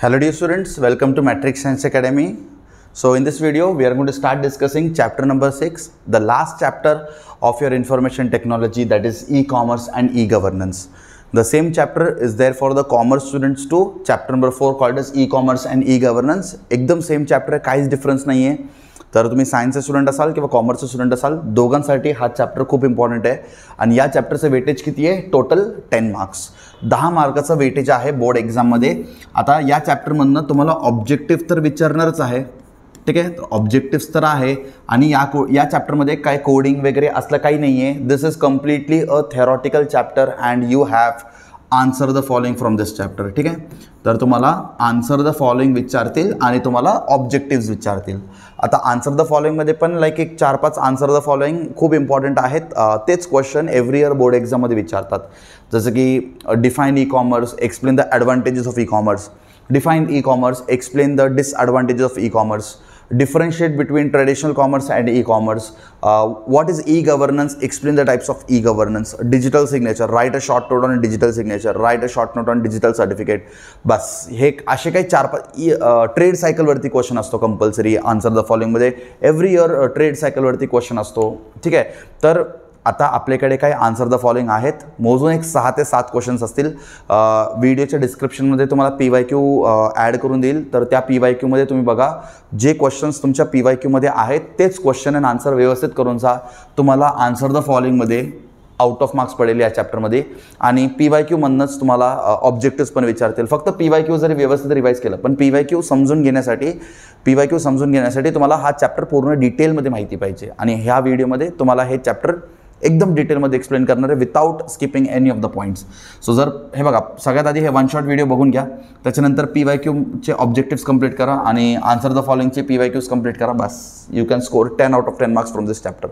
Hello dear students, welcome to Matrix Science Academy. So in this video we are going to start discussing chapter number 6, the last chapter of your information technology, that is e-commerce and e-governance. The same chapter is there for the commerce students too. Chapter number 4 called as e-commerce and e-governance. एकदम same chapter है, काहीच difference नाही आहे. तर तुम्ही सायन्सचे student असाल किंवा कॉमर्सचे स्टुडंट असाल, दोघांसाठी हा चॅप्टर खूप इम्पॉर्टंट आहे. आणि या चॅप्टरचं वेटेज किती आहे? टोटल 10 मार्क्स, 10 मार्काचं वेटेज आहे बोर्ड एक्झाममध्ये. आता या चॅप्टरमधनं तुम्हाला ऑब्जेक्टिव्ह तर विचारणारच आहे, ठीक आहे. ऑब्जेक्टिव्स तर आहे आणि या चॅप्टरमध्ये काय कोडिंग वगैरे असलं काही नाही आहे. This is completely a theoretical chapter and you have answer the following from this chapter, ठीक आहे. तर तुम्हाला आन्सर द फॉलोइंग विचारतील आणि तुम्हाला ऑब्जेक्टिव्स विचारतील. आता आन्सर द फॉलोइंगमध्ये पण लाईक एक 4-5 आन्सर द फॉलोइंग खूप इम्पॉर्टंट आहेत. तेच क्वेश्चन एव्हरी इयर बोर्ड एक्झाममध्ये विचारतात. जसं की define e commerce, explain the advantages of e commerce, define e commerce, explain the disadvantages of e commerce, differentiate between traditional commerce and e-commerce, what is e-governance, explain the types of e-governance, digital signature, write a short note on digital signature, write a short note on digital certificate. बस हे असे काही 4-5 trade सायकलवरती question असतो compulsory answer the फॉलोइंगमध्ये. Every year trade सायकलवरती question असतो, ठीक आहे. तर आता आपल्याकडे काय आन्सर द फॉलोइंग आहेत, मोजून एक 6 ते 7 क्वेश्चन्स असतील. व्हिडिओच्या डिस्क्रिप्शनमध्ये तुम्हाला PYQ ॲड करून देईल. तर त्या PYQमध्ये तुम्ही बघा, जे क्वेश्चन्स तुमच्या PYQमध्ये आहेत तेच क्वेश्चन अँड आन्सर व्यवस्थित करून जा. तुम्हाला आन्सर द फॉलोइंगमध्ये आउट ऑफ मार्क्स पडेल या चॅप्टरमध्ये. आणि PYQमधनंच तुम्हाला ऑब्जेक्टिव्स पण विचारतील. फक्त PYQ जरी व्यवस्थित रिवाईज केलं, पण PYQ समजून घेण्यासाठी तुम्हाला हा चॅप्टर पूर्ण डिटेलमध्ये माहिती पाहिजे. आणि ह्या व्हिडिओमध्ये तुम्हाला हे चॅप्टर एकदम डिटेलमध्ये एक्सप्लेन करणार आहे without skipping any of the points. So जर हे बघा, सगळ्यात आधी हे वन शॉट व्हिडिओ बघून घ्या, त्याच्यानंतर PYQचे ऑब्जेक्टिव्स कंप्लीट करा आणि आन्सर द फॉलोइंगचे PYQs कंप्लीट करा. बस you can score 10 out of 10 marks from this chapter.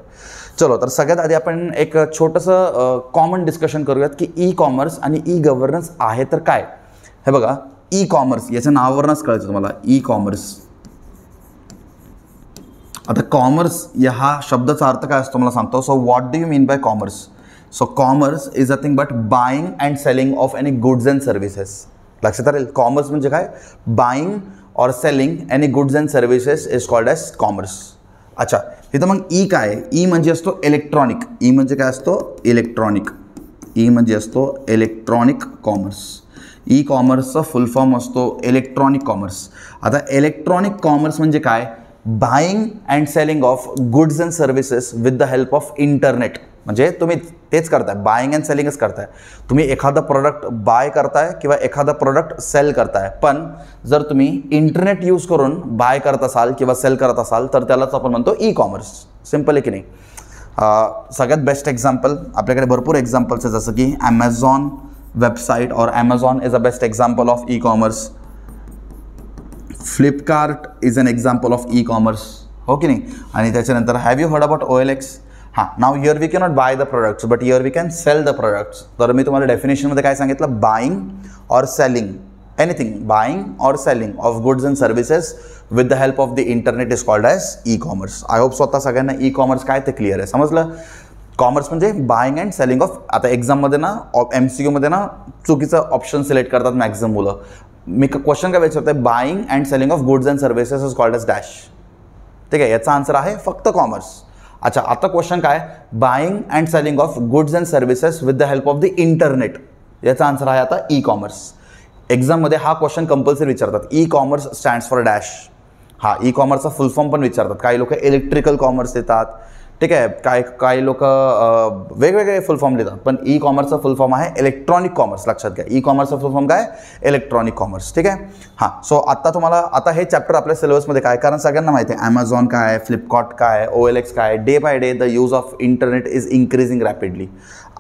चलो, तर सगळ्यात आधी आपण एक छोटंसं कॉमन डिस्कशन करूयात की ई कॉमर्स आणि ई गव्हर्नन्स आहे तर काय. हे बघा, ई कॉमर्स याच्या नावावरूनच कळतं तुम्हाला ई कॉमर्स. आता कॉमर्स या हा शब्दाचा अर्थ काय असतो मला सांगतो. So what do you mean by commerce? So commerce is nothing but buying and selling of any goods and services. लक्षात राहील, कॉमर्स म्हणजे काय? Buying or selling any goods and services is called as commerce. अच्छा, इथं मग E काय आहे? E म्हणजे असतो इलेक्ट्रॉनिक. ई म्हणजे काय असतो? इलेक्ट्रॉनिक. ई म्हणजे असतो इलेक्ट्रॉनिक कॉमर्स. ई कॉमर्सचा फुल फॉर्म असतो इलेक्ट्रॉनिक कॉमर्स. आता इलेक्ट्रॉनिक कॉमर्स म्हणजे काय? Buying and selling of goods and services with the help of internet. म्हणजे तुम्ही तेच करताय, बाईंग अँड सेलिंगच करताय. तुम्ही एखादा प्रोडक्ट बाय करताय किंवा एखादा प्रोडक्ट सेल करताय, पण जर तुम्ही इंटरनेट यूज करून बाय करत असाल किंवा सेल करत असाल तर त्यालाच आपण म्हणतो ई कॉमर्स. सिम्पल आहे की नाही? सगळ्यात बेस्ट एक्झाम्पल आपल्याकडे भरपूर एक्झाम्पल्स आहेत, जसं की ॲमेझॉन वेबसाईट और Amazon is a best example of E commerce. Flipkart is an example of E commerce, हो की नाही? आणि त्याच्यानंतर have you heard about OLX? हां, now here we cannot buy the products but here we can sell the products. तर मी तुम्हाला डेफिनेशनमध्ये काय सांगितलं? Buying or selling anything, buying or selling of goods and services with the help of the internet is called as e commerce. I hope स्वतः सगळ्यांना e commerce काय ते क्लिअर आहे, समजलं? कॉमर्स म्हणजे बाईंग अँड सेलिंग ऑफ. आता एक्झाममध्ये ना MCQमध्ये ना चुकीचं ऑप्शन सिलेक्ट करतात मॅक्झिमम मुलं. मी क्वेश्चन काय विचारतोय? Buying and selling of goods and services is called as dash, ठीक आहे. याचा आन्सर आहे फक्त कॉमर्स. अच्छा, आता क्वेश्चन काय? Buying and selling of goods and services with the help of the internet. याचा आन्सर आहे आता ई कॉमर्स. एक्झाममध्ये हा क्वेश्चन कंपल्सरी विचारतात. E commerce stands for dash. हा, ई कॉमर्सचा फुल फॉर्म पण विचारतात. काही लोक इलेक्ट्रिकल कॉमर्स देतात, ठीक आहे. काही लोक वेगवेगळे फुल फॉर्म देतात, पण ई कॉमर्सचा फुल फॉर्म आहे इलेक्ट्रॉनिक कॉमर्स. लक्षात घ्या, ई कॉमर्सचा फुल फॉर्म काय? इलेक्ट्रॉनिक कॉमर्स, ठीक आहे. हां, सो आता हे चॅप्टर आपल्या सिलेबसमध्ये काय? कारण सगळ्यांना माहिती आहे ॲमेझॉन काय आहे, फ्लिपकार्ट काय आहे, OLX काय आहे. Day by day the use of internet is increasing rapidly.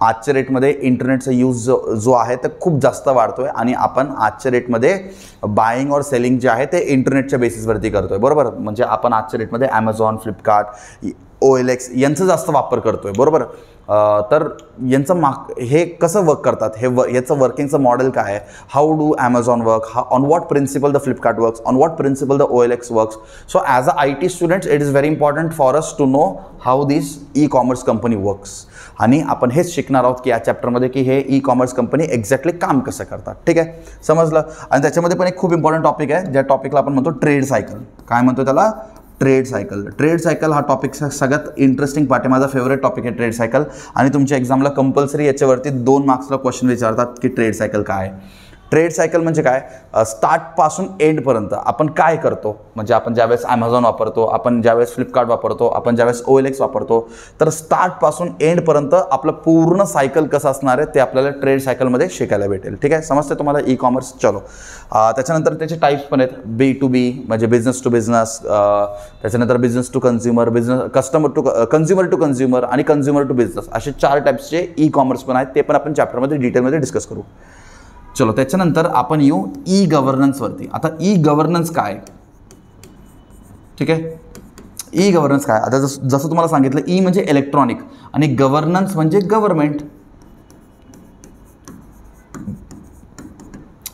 आजच्या रेटमध्ये इंटरनेटचा यूज जो आहे ते खूप जास्त वाढतो आहे आणि आपण आजच्या रेटमध्ये बाईंग और सेलिंग जे आहे ते इंटरनेटच्या बेसिसवरती करतो आहे, बरोबर? म्हणजे आपण आजच्या रेटमध्ये ॲमेझॉन, फ्लिपकार्ट, OLX यांचं जास्त वापर करतोय, बरोबर. तर यांचं हे कसं वर्क करतात, याचं वर्किंगचं मॉडेल काय आहे, how do Amazon work, on what principle the Flipkart works, on what principle the OLX works. So as a IT students it is very important for us to know how this e-commerce company works. आणि आपण हेच शिकणार आहोत की या चॅप्टरमध्ये की हे e-commerce company exactly काम कसं करतात. ठीक आहे, समजलं. आणि त्याच्यामध्ये पण एक खूप इम्पॉर्टंट टॉपिक आहे, ज्या टॉपिकला आपण म्हणतो ट्रेड सायकल. काय म्हणतो त्याला? Trade cycle. ट्रेड सायकल हा टॉपिक सगळ्यात इंटरेस्टिंग पार्ट आहे, माझा फेवरेट टॉपिक आहे ट्रेड सायकल. आणि तुमच्या एक्झामला कंपल्सरी याच्यावरती 2 मार्क्सला क्वेश्चन विचारतात की ट्रेड सायकल काय आहे. ट्रेड सायकल म्हणजे काय? स्टार्टपासून एंडपर्यंत आपण काय करतो, म्हणजे आपण ज्यावेळेस ॲमेझॉन वापरतो, आपण ज्यावेळेस फ्लिपकार्ट वापरतो, आपण ज्यावेळेस OLX वापरतो, तर स्टार्टपासून एंडपर्यंत आपलं पूर्ण सायकल कसं असणार आहे ते आपल्याला ट्रेड सायकलमध्ये शिकायला भेटेल. ठीक आहे, समजते तुम्हाला ई-कॉमर्स? चलो, त्याच्यानंतर त्याचे टाईप्स पण आहेत. B2B म्हणजे बिझनेस टू बिझनेस, त्याच्यानंतर business to consumer, consumer to consumer आणि कन्झ्युमर टू बिझनेस, असे 4 टाईप्सचे ई-कॉमर्स पण आहेत. ते पण आपण चॅप्टरमध्ये डिटेलमध्ये डिस्कस करू. चलो, त्याच्यानंतर आपण येऊ ई-गव्हर्नन्सवरती. आता ई-गव्हर्नन्स काय? ठीक आहे, ई-गव्हर्नन्स काय? आता जसं तुम्हाला सांगितलं, ई म्हणजे इलेक्ट्रॉनिक आणि गव्हर्नन्स म्हणजे गव्हर्नमेंट.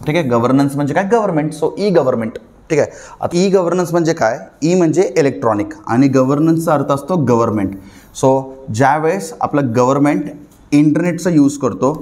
ठीक आहे, गव्हर्नन्स म्हणजे काय? गव्हर्नमेंट. So E-government. ठीक आहे, आता ई-गव्हर्नन्स म्हणजे काय? ई म्हणजे इलेक्ट्रॉनिक आणि गव्हर्नन्सचा अर्थ असतो गव्हर्नमेंट. सो ज्यावेळेस आपलं गव्हर्नमेंट इंटरनेटचा यूज करतो,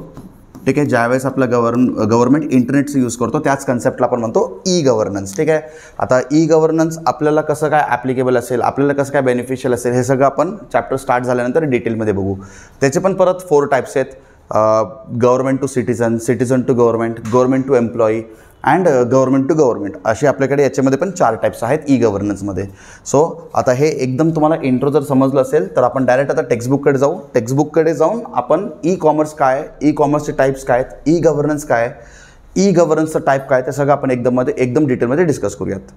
ठीक आहे, ज्यावेळेस आपलं गव्हर्नमेंट इंटरनेटचं यूज करतो, त्याच कन्सेप्टला आपण म्हणतो ई-गव्हर्नन्स. ठीक आहे, आता ई-गव्हर्नन्स आपल्याला कसं काय ॲप्लिकेबल असेल, आपल्याला कसं काय बेनिफिशियल असेल, हे सगळं आपण चॅप्टर स्टार्ट झाल्यानंतर डिटेलमध्ये बघू. त्याचे पण परत 4 टाईप्स आहेत. Government to citizen, citizen to government, government to employee and government to government, असे आपल्याकडे याच्यामध्ये पण 4 टाईप्स आहेत ई-गव्हर्नन्समध्ये. सो आता हे एकदम तुम्हाला इंट्रो जर समजलं असेल तर आपण डायरेक्ट आता टेक्स्टबुककडे जाऊ. टेक्स्टबुककडे जाऊन आपण ई-कॉमर्स काय, ई-कॉमर्सचे टाईप्स काय आहेत, ई-गव्हर्नन्स काय, ई-गव्हर्नन्सचं टाईप काय, ते सगळं आपण एकदम डिटेलमध्ये डिस्कस करूयात.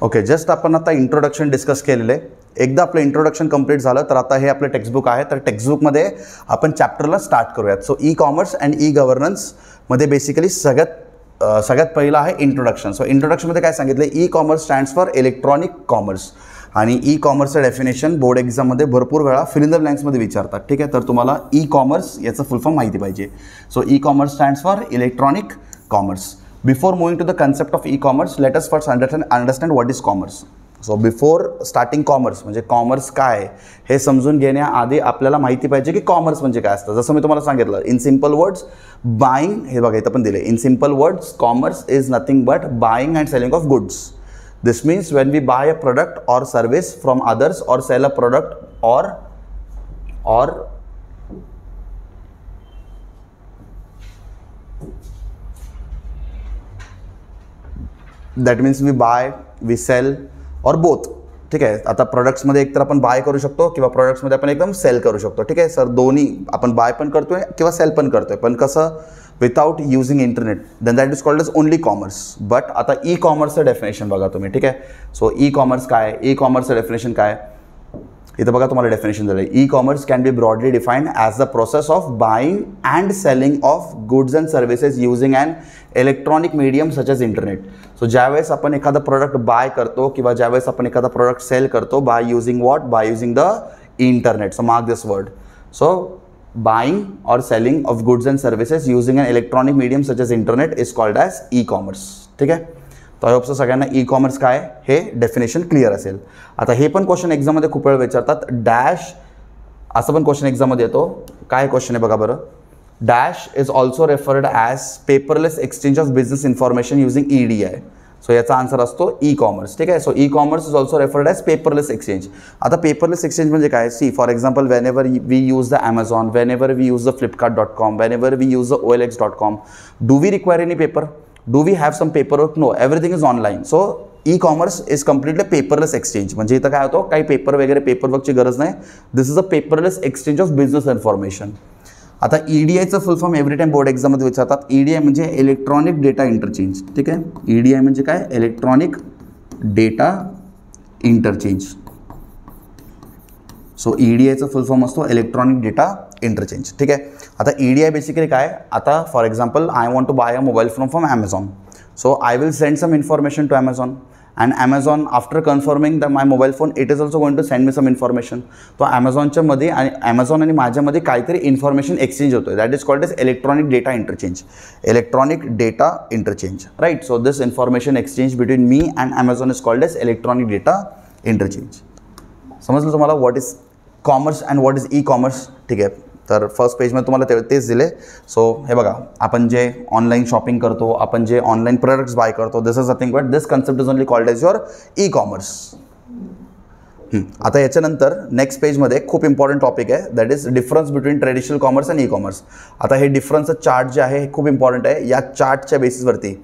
ओके, जस्ट आपण आता इंट्रोडक्शन डिस्कस केलेलं आहे. एकदा आपलं इंट्रोडक्शन कंप्लीट झालं तर आता हे आपलं टेक्स्टबुक आहे, तर टेक्स्टबुकमध्ये आपण चॅप्टरला स्टार्ट करूयात. सो ई-कॉमर्स अँड ई-गव्हर्नन्समध्ये बेसिकली सगळ्यात पहिलं आहे इंट्रोडक्शन. सो इंट्रोडक्शनमध्ये काय सांगितलं? E-commerce stands for electronic commerce. आणि ई-कॉमर्सचं डेफिनेशन बोर्ड एक्झाममध्ये भरपूर वेळा फिल इन द ब्लँक्समध्ये विचारतात. ठीक आहे, तर तुम्हाला ई-कॉमर्स याचं फुल फॉर्म माहिती पाहिजे. So e-commerce stands for electronic commerce. Before moving to the concept of e-commerce, let us first understand what is commerce. So before starting commerce, म्हणजे कॉमर्स काय हे समजून घेण्याआधी आपल्याला माहिती पाहिजे की कॉमर्स म्हणजे काय असतं. जसं मी तुम्हाला सांगितलं, इन सिम्पल वर्ड्स बाईंग, हे बघा इथं पण दिले, in simple words commerce is nothing but buying and selling of goods. This means when we buy a product or service from others or sell a product or that means we buy, we sell or both. ठीक आहे, आता प्रोडक्ट्समध्ये एकतर आपण bye करू शकतो किंवा प्रोडक्ट्समध्ये आपण एकदम सेल करू शकतो. ठीक आहे सर, दोन्ही आपण बाय पण करतोय किंवा सेल पण करतोय, पण कसं? Without using internet. Then that is called as only commerce. But आता ई-कॉमर्सचं डेफिनेशन बघा तुम्ही. ठीक आहे, सो ई-कॉमर्स काय? ई-कॉमर्सचं डेफिनेशन काय? इथं बघा तुम्हाला डेफिनेशन दिलं आहे. E-commerce can be broadly defined as the process of buying and selling of goods and services using and electronic medium such as internet. So ज्यावेळेस आपण एखादा प्रोडक्ट बाय करतो किंवा ज्यावेळेस आपण एखादा प्रोडक्ट सेल करतो, by using what? By using the internet. So mark this word. So buying और selling of goods and services using an electronic medium such as internet is called as e-commerce. ठीक आहे, तर I hope so सगळ्यांना e-commerce काय हे definition clear असेल. आता हे पण क्वेश्चन एक्झाममध्ये खूप वेळ विचारतात. डॅश असं पण क्वेश्चन एक्झाममध्ये येतो. काय क्वेश्चन आहे बघा बरं? Dash is also referred as paperless exchange of business information using EDI. So याचा आन्सर असतो ई-कॉमर्स. ठीक आहे, so e-commerce is also referred as paperless exchange. आता पेपरलेस एक्सचेंज म्हणजे काय? See for example, whenever we use the Amazon, whenever we use the flipkart.com, whenever we use the OLX.com, do we require any paper? Do we have some paperwork? No, everything is online. So e-commerce is completely paperless exchange. म्हणजे इथं काय होतं? काही paper वगैरे पेपरवर्कची गरज नाही. This is a paperless exchange of business information. आता EDIचं full form every time board एक्झाममध्ये विचारतात. EDI म्हणजे इलेक्ट्रॉनिक डेटा इंटरचेंज. ठीक आहे, EDI म्हणजे काय? Electronic data interchange. सो EDIचं फुल फॉर्म असतो इलेक्ट्रॉनिक डेटा इंटरचेंज. ठीक आहे, आता EDI बेसिकली काय? आता for example, I want to buy a mobile phone from Amazon. So I will send some information to Amazon, and Amazon after confirming that my mobile phone, it is also going to send me some information. तो Amazonच्या मध्ये आणि Amazon आणि माझ्यामध्ये काहीतरी information exchange होतोय. That is called as electronic data interchange. Electronic data interchange, right. So this information exchange between me and Amazon is called as electronic data interchange. समजलं तुम्हाला what is commerce and what is e commerce? ठीक आहे. तर first पेजमध्ये तुम्हाला तेच दिले. So हे बघा, आपण जे ऑनलाईन शॉपिंग करतो, आपण जे ऑनलाईन प्रोडक्ट्स बाय करतो, this is nothing but this concept is only called as your e-commerce. आता याच्यानंतर नेक्स्ट पेजमध्ये खूप इम्पॉर्टंट टॉपिक आहे, that is difference between traditional commerce and e-commerce. आता हे डिफरन्सचं चार्ट जे आहे हे खूप इम्पॉर्टंट आहे. या चार्टच्या बेसिसवरती,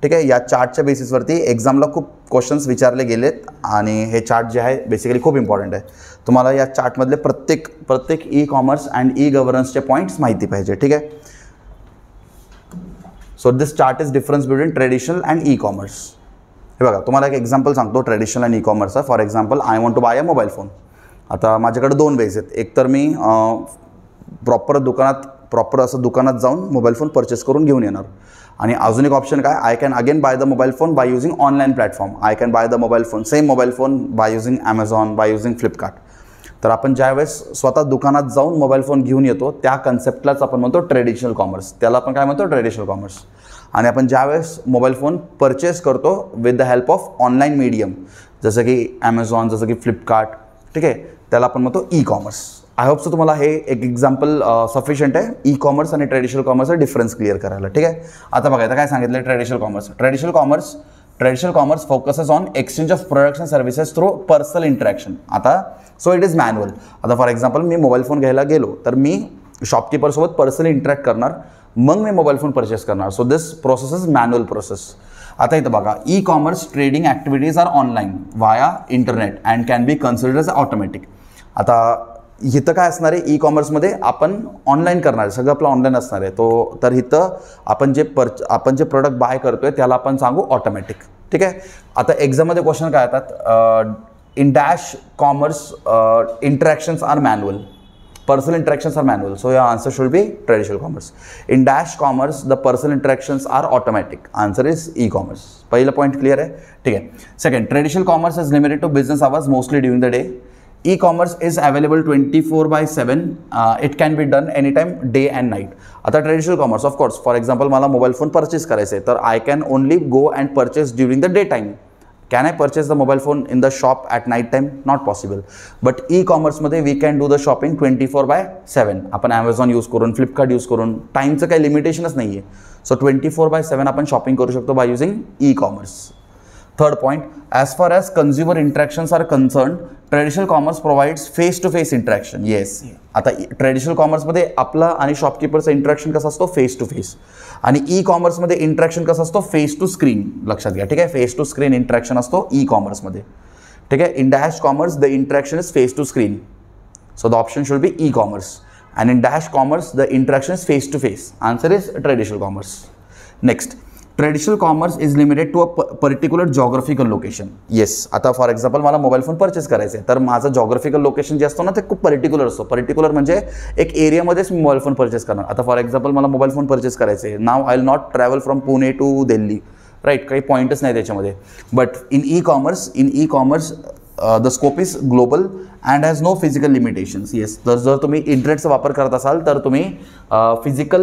ठीक आहे, या चार्टच्या बेसिसवरती एक्झामला खूप क्वेश्चन्स विचारले गेलेत आणि हे चार्ट जे आहे बेसिकली खूप इम्पॉर्टंट आहे. तुम्हाला या चार्टमधले प्रत्येक ई कॉमर्स अँड ई गव्हर्नन्सचे पॉईंट्स माहिती पाहिजे, ठीक आहे. So this chart is difference between traditional and e commerce. हे बघा, तुम्हाला एक एक्झाम्पल सांगतो ट्रेडिशनल अँड ई कॉमर्सचा. For example, I want to buy a mobile phone. आता माझ्याकडे दोन वेज आहेत. एक तर मी प्रॉपर असं दुकानात जाऊन मोबाईल फोन परचेस करून घेऊन येणार, आणि अजून एक ऑप्शन काय, I can again by the mobile phone by using online platform. I can by the mobile phone, same mobile phone by using Amazon, by using Flipkart. तर आपण ज्यावेळेस स्वतः दुकानात जाऊन मोबाईल फोन घेऊन येतो त्या कन्सेप्टलाच आपण म्हणतो ट्रेडिशनल कॉमर्स. त्याला आपण काय म्हणतो, ट्रेडिशनल कॉमर्स. आणि आपण ज्यावेळेस मोबाईल फोन परचेस करतो with the help of online medium, जसं की Amazon, जसं की फ्लिपकार्ट, ठीक आहे, त्याला आपण म्हणतो e commerce. I hope so तुम्हाला हे एक एक्झाम्पल सफिशियंट आहे ई कॉमर्स आणि ट्रेडिशनल कॉमर्सचा डिफरन्स क्लिअर करायला, ठीक आहे. आता बघा, आता काय सांगितलं traditional commerce. Traditional commerce focuses on exchange of products and services through personal interaction. आता सो इट इज मॅन्युअल. आता for example, me mobile phone घ्यायला गेलो तर मी शॉपकीपरसोबत पर्सनली इंटरॅक्ट करणार, मग मी मोबाईल फोन परचेस करणार. So this process is manual process. आता इथं बघा, e-commerce trading activities are online via internet and can be considered as automatic. आता इथं काय असणार आहे, ई कॉमर्समध्ये आपण ऑनलाईन करणार आहे, सगळं आपलं ऑनलाईन असणार आहे. तर इथं आपण जे प्रोडक्ट बाय करतोय त्याला आपण सांगू ऑटोमॅटिक, ठीक आहे. आता एक्झाममध्ये क्वेश्चन काय येतात, in dash commerce interactions are manual, personal interactions are manual. So your answer should be traditional commerce. In dash commerce the personal interactions are automatic. Answer is e commerce. पहिलं point clear आहे, ठीक आहे. Second, traditional commerce is limited to business hours mostly during the day. E-commerce is available 24/7. It can be done anytime, day and night. आता traditional commerce, of course, for example मला mobile phone purchase करायचे तर I can only go and purchase during the day time. Can I purchase the mobile phone in the shop at night time? Not possible. But ई कॉमर्समध्ये we can do the shopping 24/7. आपण Amazon use करून, Flipkart use करून, टाईमचं काही लिमिटेशनच नाही आहे. So 24/7 आपण शॉपिंग करू शकतो bye using e commerce. Third point, as far as consumer interactions are concerned, traditional commerce provides face-to-face interaction. Yes. आता ट्रेडिशनल कॉमर्समध्ये आपला आणि शॉपकीपरचं इंटरॅक्शन कसं असतो, फेस टू फेस. आणि ई कॉमर्समध्ये इंटरॅक्शन कसं असतो, फेस टू स्क्रीन. लक्षात घ्या, ठीक आहे. फेस टू स्क्रीन इंटरॅक्शन असतो ई कॉमर्समध्ये, ठीक आहे. In dash commerce the interaction is face to screen. So the option should be e commerce. And in dash commerce the interaction is face to face. Answer is traditional commerce. Next, traditional commerce is limited to a particular geographical location. Yes. आता for example मला mobile phone purchase करायचा आहे तर माझं geographical location जे असतो ना ते खूप पर्टिक्युलर असतो. पर्टिक्युलर म्हणजे एक एरियामध्येच मी मोबाईल फोन परचेस करणार. आता फॉर एक्झाम्पल मला मोबाईल फोन परचेस करायचे आहे. Now I will not travel from Pune to Delhi, right. काही पॉईंटच नाही त्याच्यामध्ये. But in e commerce the scope is global and has no physical limitations. Yes. तर जर तुम्ही इंटरनेटचा वापर करत असाल तर तुम्ही फिजिकल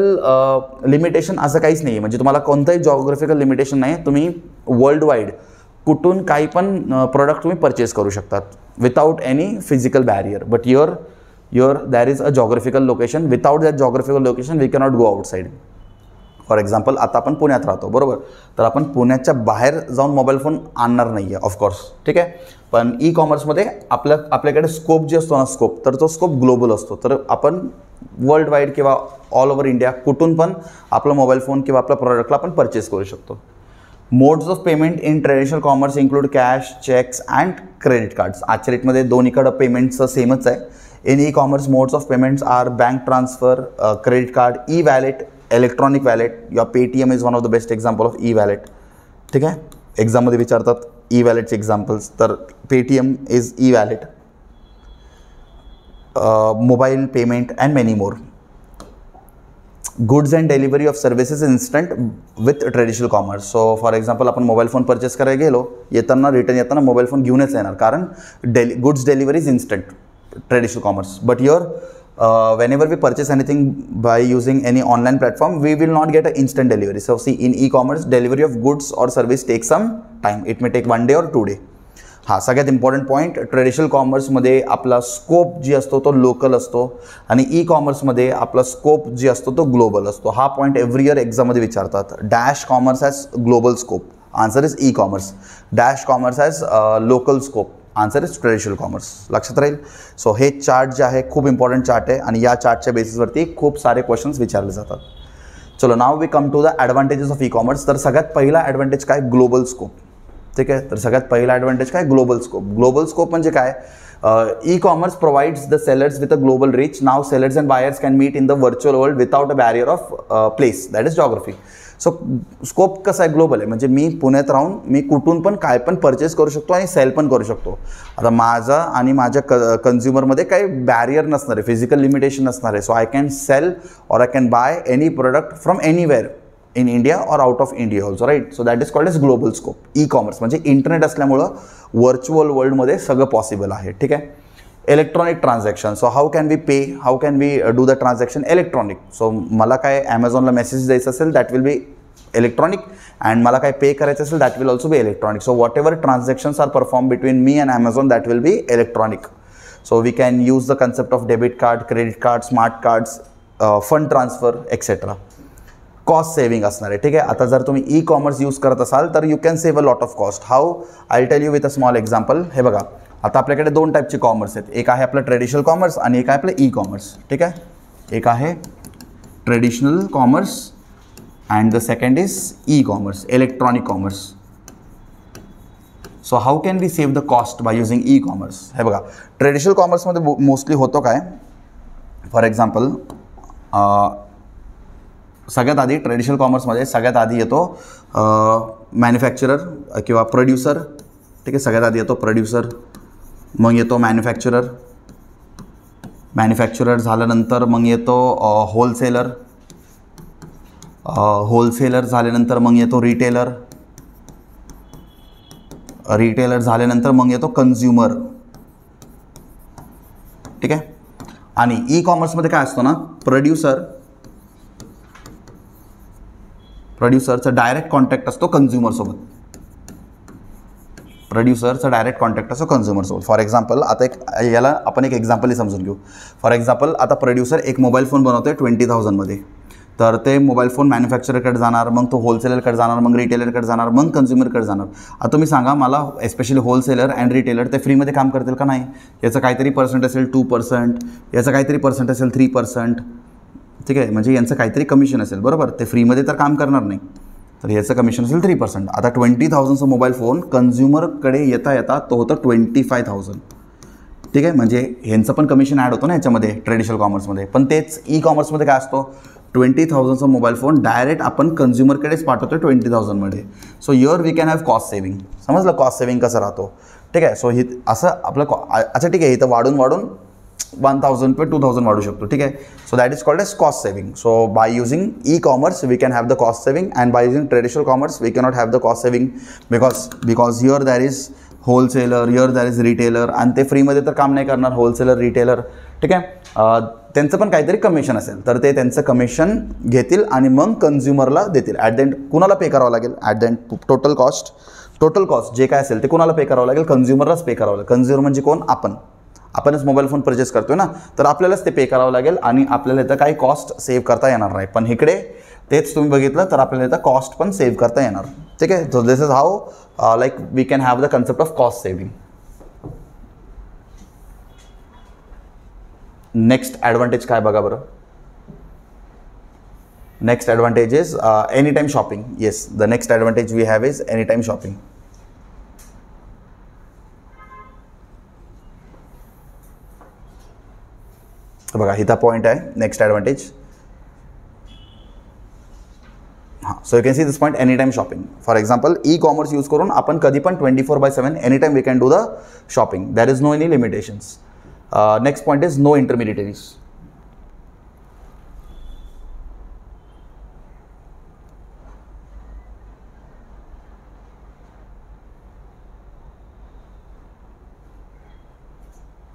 लिमिटेशन असं काहीच नाही आहे. म्हणजे तुम्हाला कोणतंही जॉग्राफिकल लिमिटेशन नाही. तुम्ही वर्ल्ड वाईड कुठून काही पण प्रोडक्ट तुम्ही परचेस करू शकतात without any physical barrier. But your there is a geographical location. Without that geographical location we cannot go outside. For example, आता आपण पुण्यात राहतो, बरोबर. तर आपण पुण्याच्या बाहेर जाऊन मोबाईल फोन आणणार नाही आहे, ऑफकोर्स, ठीक आहे. पण ई कॉमर्समध्ये आपल्याकडे स्कोप जे असतो ना, तर तो स्कोप ग्लोबल असतो. तर आपण वर्ल्ड वाईड किंवा ऑल ओव्हर इंडिया कुठून पण आपला मोबाईल फोन किंवा आपल्या प्रोडक्टला आपण परचेस करू शकतो. Modes of payment in traditional commerce include cash, cheques and credit cards. आजच्या रेटमध्ये दोन्हीकडं पेमेंटचं सेमच आहे. In E commerce modes of payments are bank transfer, credit card, e wallet, electronic wallet. Your Paytm is one of the best example of e wallet, ठीक आहे. एक्झाममध्ये विचारतात ई वॅलेटचे एक्झाम्पल्स, तर Paytm is e wallet, mobile payment and many more. Goods and delivery of services instant with traditional commerce. So for example आपण mobile phone purchase करायला गेलो, येताना रिटर्न येताना मोबाईल फोन घेऊनच येणार, कारण goods delivery is instant traditional commerce. But your whenever we purchase anything by using any online platform, we will not get an instant delivery. So see, in e-commerce, delivery of goods or service takes some time. It may take 1 day or 2 day. हा सगळ्यात important point, traditional कॉमर्समध्ये आपला scope जी असतो तो local असतो आणि ई कॉमर्समध्ये आपला स्कोप जी असतो तो ग्लोबल असतो. हा पॉईंट एव्हरी इयर एक्झाममध्ये विचारतात. Dash commerce has global scope, answer is e commerce. Dash commerce has local scope, answer is traditional commerce. लक्षात राहील. सो हे चार्ट जे आहे खूप इम्पॉर्टंट चार्ट आहे आणि या चार्टच्या बेसिसवरती खूप सारे क्वेश्चन्स विचारले जातात. चलो now we come to the advantages of e commerce. तर सगळ्यात पहिला ॲडव्हान्टेज काय, ग्लोबल स्कोप. ठीक आहे, तर सगळ्यात पहिला ॲडव्हान्टेज काय, ग्लोबल स्कोप. ग्लोबल स्कोप म्हणजे काय, e commerce provides the sellers with a global reach. Now sellers and buyers can meet in the virtual world without a barrier of place, that is geography. So scope कसा आहे, global आहे. म्हणजे मी पुण्यात राहून मी कुठून पण काय पण परचेस करू शकतो आणि सेल पण करू शकतो. आता माझा आणि माझ्या कन्झ्युमरमध्ये काही बॅरियर नसणार आहे, फिजिकल लिमिटेशन नसणार आहे. So I can sell or I can buy any product from anywhere in India or out of India also, right. So that is called as global scope. E commerce म्हणजे internet असल्यामुळं virtual वर्ल्डमध्ये सगळं possible आहे. ठीक आहे. Electronic transaction. So how can we pay, how can we do the transaction electronic. So मला काय ॲमेझॉनला मेसेज द्यायचा असेल that will be electronic, and मला काय पे करायचं असेल that will also be electronic. So whatever transactions are perform between me and Amazon that will be electronic. So we can use the concept of debit card, credit card, smart cards, fund transfer etcetera. Cost saving असणार आहे. ठीक आहे. आता जर तुम्ही E commerce use करत असाल तर you can save a lot of cost. How, I tell you with a small example. हे बघा, आता आपल्याकडे दोन टाईपचे कॉमर्स आहेत. एक आहे आपलं ट्रेडिशनल कॉमर्स आणि एक आहे आपलं ई कॉमर्स. ठीक आहे. एक आहे traditional commerce and the second is e commerce, electronic commerce. So how can we save the cost by using e commerce. हे बघा, ट्रेडिशनल कॉमर्समध्ये मोस्टली होतो काय, फॉर एक्झाम्पल सगळ्यात आधी ट्रेडिशनल कॉमर्समध्ये सगळ्यात आधी येतो मॅन्युफॅक्चरर किंवा प्रोड्युसर. ठीक आहे. सगळ्यात आधी येतो प्रोड्युसर, मग येतो मॅन्युफॅक्चरर. मॅन्युफॅक्चरर झाल्यानंतर मग येतो होलसेलर. होलसेलर झाल्यानंतर मग येतो रिटेलर. रिटेलर झाल्यानंतर मग येतो कन्झ्युमर. ठीक आहे. आणि ई कॉमर्समध्ये काय असतो ना, प्रोड्युसरचा डायरेक्ट कॉन्टॅक्ट असतो कन्झ्युमरसोबत. प्रोड्युसरचा डायरेक्ट कॉन्टॅक्ट असतो कन्झ्युमरसोबत. फॉर एक्झाम्पल, आता याला आपण एक एक्झाम्पलही समजून घेऊ. फॉर एक्झाम्पल, आता प्रोड्युसर एक मोबाईल फोन बनवतो आहे 20,000मध्ये. तर ते मोबाईल फोन मॅन्युफॅक्चररकडे जाणार, मग तो होलसेलरकडे जाणार, मग रिटेलरकडे जाणार, मग कन्झ्युमरकडे जाणार. आता तुम्ही सांगा मला, एस्पेशली होलसेलर अँड रिटेलर ते फ्रीमध्ये काम करतील का? नाही. याचं काहीतरी पर्सेंट असेल 2%, याचं काहीतरी पर्सेंट असेल 3%. ठीक आहे. म्हणजे यांचं काहीतरी कमिशन असेल, बरोबर. ते फ्रीमध्ये तर काम करणार नाही, तर याचं कमिशन असेल 3%. आता 20,000चा मोबाईल फोन कन्झ्युमरकडे येता येता तो होतं 25,000. ठीक आहे. म्हणजे ह्यांचं पण कमिशन ॲड होतं ना याच्यामध्ये, ट्रेडिशनल कॉमर्समध्ये. पण तेच ई कॉमर्समध्ये काय असतो, 20,000चा मोबाईल फोन डायरेक्ट आपण कन्झ्युमरकडेच पाठवतो 20,000मध्ये. So your we can have cost saving. समजलं कॉस्ट सेव्हिंग कसं राहतो. ठीक आहे. सो ही असं आपलं अच्छा ठीक आहे, इथं वाढून 1,000 पे 2,000 वाढू शकतो. ठीक आहे. So that is called as cost saving. So by using e commerce we can have the cost saving, and by using traditional commerce we cannot have the cost saving because your there is wholesaler, your there is retailer, आणि ते फ्रीमध्ये तर काम नाही करणार wholesaler retailer. ठीक आहे. त्यांचं पण काहीतरी कमिशन असेल तर ते त्यांचं कमिशन घेतील आणि मग कन्झ्युमरला देतील. ॲट द एंड कुणाला पे करावं लागेल, at the end total cost जे काय असेल ते कुणाला पे करावं लागेल, कन्झ्युमरलाच पे करावं लागेल. कन्झ्युमर म्हणजे कोण, आपणच मोबाईल फोन परचेस करतोय ना, तर आपल्यालाच ते पे करावं लागेल आणि आपल्याला इथं काही कॉस्ट सेव्ह करता येणार नाही. पण इकडे तेच तुम्ही बघितलं तर आपल्याला इथं कॉस्ट पण सेव्ह करता येणार. ठीक आहे. So this is how like we can have the concept of cost saving. Next advantage काय बघा बरं. Next advantage is any time shopping. Yes, the next advantage we have is any time shopping. बघा इथं point आहे next advantage. हां, so you can see this point, any time shopping. For example, e commerce use करून आपण कधी पण 24/7 any time we can do the shopping. There is no any limitations. Next point is no intermediaries.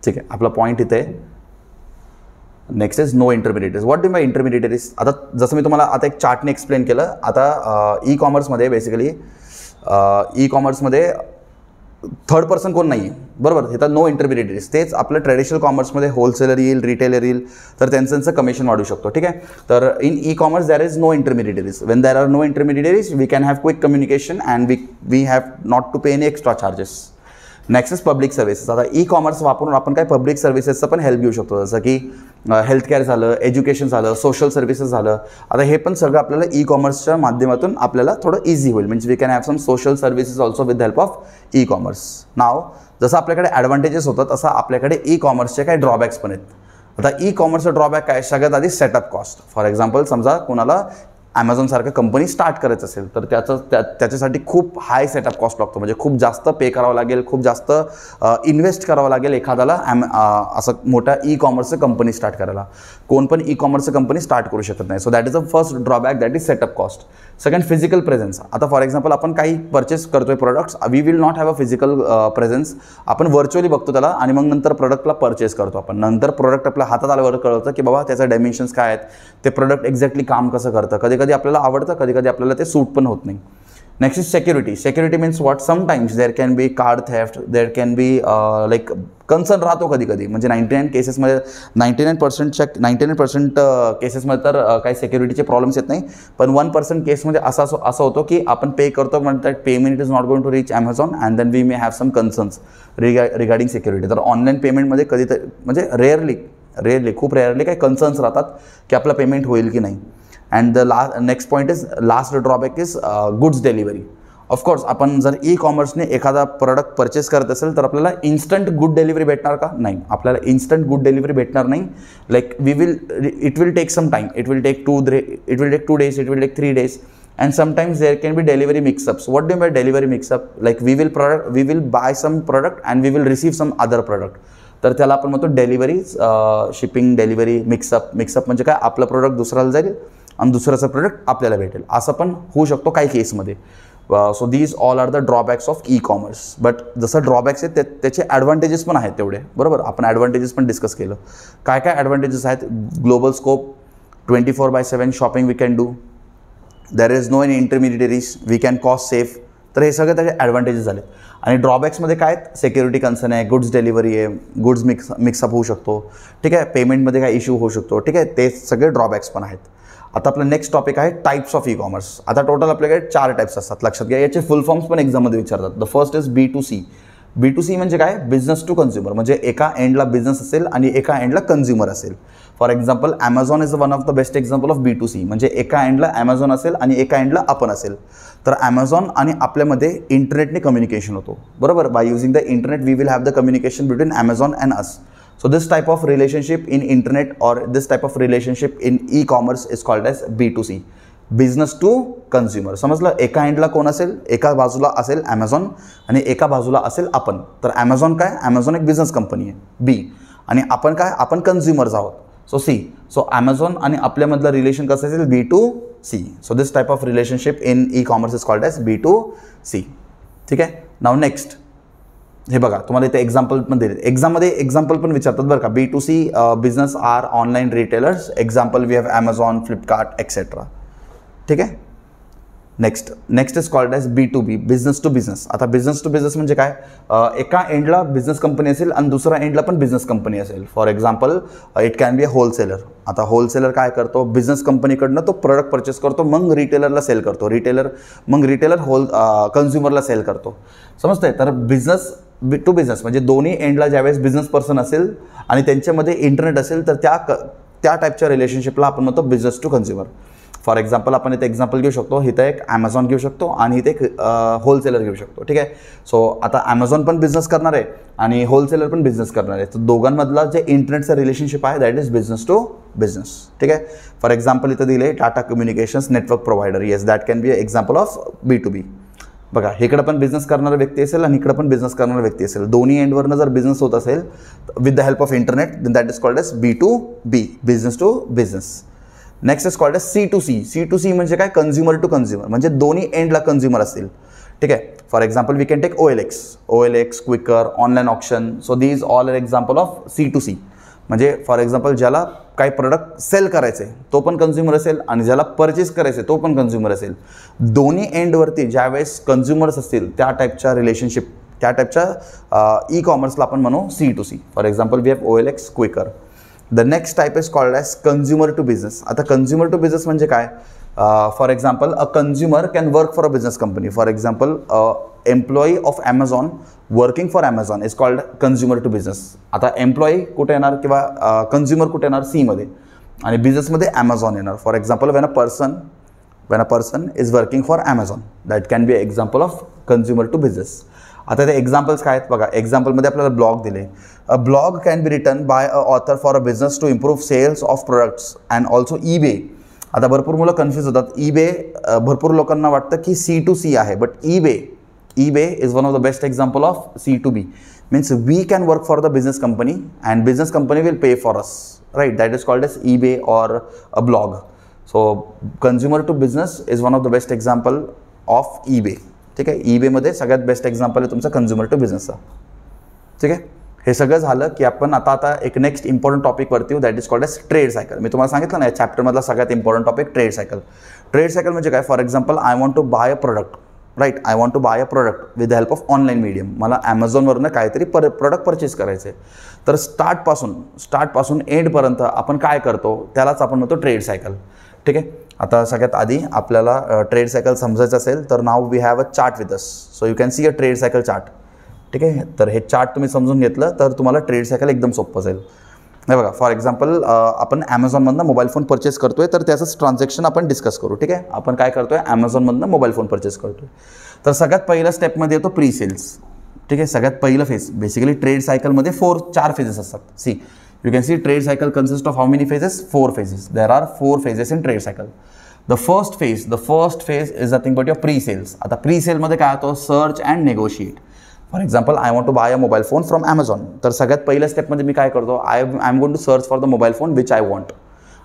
ठीक आहे, आपला point इथे आहे. Next is no intermediaries. What do by intermediaries? आता जसं मी तुम्हाला आता एक चार्टने एक्सप्लेन केलं, आता ई कॉमर्समध्ये बेसिकली ई कॉमर्समध्ये थर्ड पर्सन कोण नाही आहे, बरोबर. हे तर नो इंटरमिडिएटरीज. तेच आपलं ट्रेडिशनल कॉमर्समध्ये होलसेलर येईल, रिटेलर येईल, तर त्यांचं कमिशन वाढू शकतो. ठीक आहे. तर in e commerce there is no intermediaries. When there are no intermediaries we can have quick communication and we have not to pay any extra charges. Next is public services. आता e-commerce वापरून आपण काय public सर्व्हिसेसचं पण help घेऊ शकतो, जसं की healthcare झालं, एज्युकेशन झालं, सोशल सर्व्हिसेस झालं. आता हे पण सगळं आपल्याला ई कॉमर्सच्या माध्यमातून आपल्याला थोडं इझी होईल. म्हणजे we can have some social services also with the help of e commerce. Now जसं आपल्याकडे ॲडव्हान्टेजेस होतात तसं आपल्याकडे ई कॉमर्सचे काही ड्रॉबॅक्स पण आहेत. आता ई कॉमर्सचं ड्रॉबॅक काय? सगळ्यात आधी सेटअप कॉस्ट. फॉर एक्झाम्पल समजा कोणाला ॲमेझॉनसारखं कंपनी स्टार्ट करायचं असेल तर त्याच्यासाठी खूप हाय सेटअप कॉस्ट लागतो. म्हणजे खूप जास्त पे करावं लागेल, खूप जास्त इन्व्हेस्ट करावं लागेल एखाद्याला असं मोठ्या ई कॉमर्सचं कंपनी स्टार्ट करायला. कोण पण ई कॉमर्सचं कंपनी स्टार्ट करू शकत नाही. So that is a first drawback, that is setup cost. Second physical presence. आता फॉर एक्झाम्पल आपण काही परचेस करतोय products, we will not have a physical presence. आपण व्हर्च्युअली बघतो त्याला आणि मग नंतर प्रोडक्टला परचेस करतो आपण. नंतर प्रोडक्ट आपल्या हातात आल्यावर कळतं की बाबा त्याचं डायमेन्शन्स काय आहेत, ते प्रोडक्ट एक्झॅक्टली काम कसं करतं. कधी कधी आपल्याला आवडतं, कधी कधी आपल्याला ते सूट पण होत नाही. Next is security. Security means what? Sometimes there can be card theft, there can be like concern राहतो कधी कधी. म्हणजे 99% केसेसमध्ये 99% केसेसमध्ये तर काही सेक्युरिटीचे प्रॉब्लेम्स येत नाही. पण 1% केसमध्ये असं होतं की आपण पे करतो म्हणतात payment is not going to reach Amazon and then we may have some concerns regarding security. तर ऑनलाईन पेमेंटमध्ये कधी म्हणजे रेअरली खूप रेअरली काही कन्सर्न्स राहतात की आपलं पेमेंट होईल की नाही. And the next point is last drawback is goods delivery. Of course आपण जर ई कॉमर्सने एखादा प्रोडक्ट परचेस करत असेल तर आपल्याला इन्स्टंट गुड डिलिव्हरी भेटणार का? नाही, आपल्याला इन्स्टंट गुड डिलिव्हरी भेटणार नाही. Like it will take some time. It will take 2 days, it will take 3 days. And sometimes there can be delivery mix-ups. What do you mean by delivery mix-up? Like we will buy some product and we will receive some other product. तर त्याला आपण म्हणतो delivery, shipping delivery mix up. म्हणजे काय? आपलं product दुसऱ्याला जाईल आणि दुसऱ्याचं प्रोडक्ट आपल्याला भेटेल, असं पण होऊ शकतो काही केसमध्ये. So these all are the drawbacks of E commerce. But जसं ड्रॉबॅक्स आहेत त्याचे ॲडव्हान्टेजेस पण आहेत तेवढे, बरोबर. आपण ॲडव्हान्टेजेस पण डिस्कस केलं. काय ॲडव्हान्टेजेस आहेत? Global scope, 24/7 shopping we can do, there is no any intermediaries, we can cost safe. तर हे सगळे त्याचे ॲडव्हान्टेजेस झाले. आणि ड्रॉबॅक्समध्ये काय आहेत? सिक्युरिटी कन्सर्न आहे, गुड्स डिलिव्हरी आहे, गुड्स मिक्सअप होऊ शकतो. ठीक आहे. पेमेंटमध्ये काय इश्यू होऊ शकतो. ठीक आहे. ते सगळे ड्रॉबॅक्स पण आहेत. आता आपलं नेक्स्ट टॉपिक आहे टाइप्स ऑफ ई कॉमर्स. आता टोटल आपल्याकडे 4 टाइप्स असतात, लक्षात घ्या. याचे फुल फॉर्म्स पण एक्झाममध्ये विचारतात. The first is B2C. B2C म्हणजे काय? Business to consumer. म्हणजे एका एंडला बिझनेस असेल आणि एका एंडला कन्झ्युमर असेल. For example Amazon is one of the best example of B2C. म्हणजे एका एंडला ॲमेझॉन असेल आणि एका एंडला आपण असेल. तर ॲमेझॉन आणि आपल्यामध्ये इंटरनेटने कम्युनिकेशन होतो, बरोबर. By using the internet we will have the communication between Amazon and us. So this type of relationship in internet or this type of relationship in e-commerce is called as B2C, business to consumer. समजलं? एका एंडला कोण असेल? एका बाजूला असेल Amazon आणि एका बाजूला असेल आपण. तर ॲमेझॉन काय? ॲमेझॉन एक बिझनेस कंपनी आहे, B. आणि आपण काय? आपण कन्झ्युमर्स आहोत, सो C. सो ॲमेझॉन आणि आपल्यामधलं रिलेशन कसं असेल? B2C. So this type of relationship in E commerce is called as B2C. ठीक आहे. नाव नेक्स्ट हे बघा, तुम्हाला इथे एक्झाम्पल पण दिले. एक्झाममध्ये एक्झाम्पल पण विचारतात बरं का. B2C business are online retailers. Example we have Amazon, Flipkart etcetera. ठीक आहे. Next is called as B2B, business to business. आता बिझनेस टू बिझनेस म्हणजे काय? एका एंडला बिझनेस कंपनी असेल आणि दुसऱ्या एंडला पण बिझनेस कंपनी असेल. For example it can be a wholesaler. आता होलसेलर काय करतो? बिझनेस कंपनीकडनं तो प्रोडक्ट परचेस करतो, मग रिटेलरला सेल करतो. रिटेलर कन्झ्युमरला सेल करतो. समजतंय? तर बिझनेस टू बिझनेस म्हणजे दोन्ही एंडला ज्यावेळेस बिझनेस पर्सन असेल आणि त्यांच्यामध्ये इंटरनेट असेल तर त्या टाईपच्या रिलेशनशिपला आपण म्हणतो business to consumer. For example आपण इथे एक्झाम्पल घेऊ शकतो. इथं एक ॲमेझॉन घेऊ शकतो आणि इथे एक होलसेलर घेऊ शकतो. ठीक आहे. सो आता ॲमेझॉन पण बिझनेस करणार आहे आणि होलसेलर पण बिझनेस करणार आहे. तर दोघांमधला जे इंटरनेटचा रिलेशनशिप आहे that is business to business. ठीक आहे. फॉर एक्झाम्पल इथं दिले Tata communications network provider. Yes, that can be a example of B2B. बघा, इकडं पण बिझनेस करणारा व्यक्ती असेल आणि इकडं पण बिझनेस करणारा व्यक्ती असेल. दोन्ही एंडवरनं जर बिझनेस होत असेल with the help of internet then that is called as B2B, business to business. Next is called as C2C. C2C म्हणजे काय? Consumer to consumer. म्हणजे दोन्ही एंडला कन्झ्युमर असतील. ठीक आहे. For example we can take OLX, Quikr, online option. So these all are example of C2C. म्हणजे for example ज्याला काही प्रोडक्ट सेल करायचे तो पण कन्झ्युमर असेल आणि ज्याला परचेस करायचे तो पण कन्झ्युमर असेल. दोन्ही एंडवरती ज्यावेळेस कन्झ्युमर्स असतील त्या टाईपच्या रिलेशनशिप, त्या टाईपच्या ई कॉमर्सला आपण म्हणू C2C. For example we have OLX, Quikr. The next type is called as consumer to business. आता कन्झ्युमर टू बिझनेस म्हणजे काय? For example a consumer can work for a business company. For example employee of Amazon working for Amazon is called consumer to business. आता employee कुठे येणार किंवा consumer कुठे येणार? Cमध्ये. आणि बिझनेसमध्ये ॲमेझॉन येणार. For example when a person is working for Amazon, that can be example of consumer to business. आता ते एक्झाम्पल्स काय आहेत बघा. एक्झाम्पलमध्ये आपल्याला ब्लॉग दिले. A blog can be written by a author for a business to improve sales of products and also eBay. आता भरपूर मुलं कन्फ्यूज होतात. eBay भरपूर लोकांना वाटतं की C2C आहे, but eBay is one of the best example of C2B. Means we can work for the business company and business company will pay for us, right? That is called as eBay or a blog. So consumer to business is one of the best example of eBay. ठीक आहे. eBay मध्ये सगळ्यात best example आहे तुमचा consumer to बिझनेसचा. ठीक आहे. हे सगळं झालं की आपण आता एक नेक्स्ट इम्पॉर्टंट टॉपिक वरती येऊ, that is called as trade cycle. मी तुम्हाला सांगितलं ना या चॅप्टरमधला सगळ्यात important topic trade cycle. Trade cycle म्हणजे काय? For example I want to buy a product, right. I want to buy a product with the help of online medium. मला ॲमेझॉनवरनं काहीतरी प्रोडक्ट परचेस करायचे. तर स्टार्टपासून एंडपर्यंत आपण काय करतो त्यालाच आपण म्हणतो ट्रेड सायकल. ठीक आहे. आता सगळ्यात आधी आपल्याला ट्रेड सायकल समजायचं असेल तर now we have a chart with us. So you can see a trade cycle chart. ठीक आहे. तर हे चार्ट तुम्ही समजून घेतलं तर तुम्हाला ट्रेड सायकल एकदम सोपं जाईल. हे बघा, फॉर एक्झाम्पल आपण ॲमेझॉनमधनं मोबाईल फोन परचेस करतोय तर त्याचंच ट्रान्झॅक्शन आपण डिस्कस करू. ठीक आहे. आपण काय करतोय? ॲमेझॉनमधनं मोबाईल फोन परचेस करतोय. तर सगळ्यात पहिल्या स्टेपमध्ये येतो प्री सेल्स. ठीक आहे. सगळ्यात पहिलं फेज बेसिकली ट्रेड सायकलमध्ये 4 फेजेस असतात. See you can see trade cycle consist of how many phases? 4 phases. There are 4 phases in trade cycle. The first phase is nothing but your pre sales. आता pre सेलमध्ये काय होतं? Search and negotiate. For example I want to buy a mobile phone from Amazon. तर सगळ्यात पहिल्या स्टेपमध्ये मी काय करतो? I am going to search for the mobile phone which I want.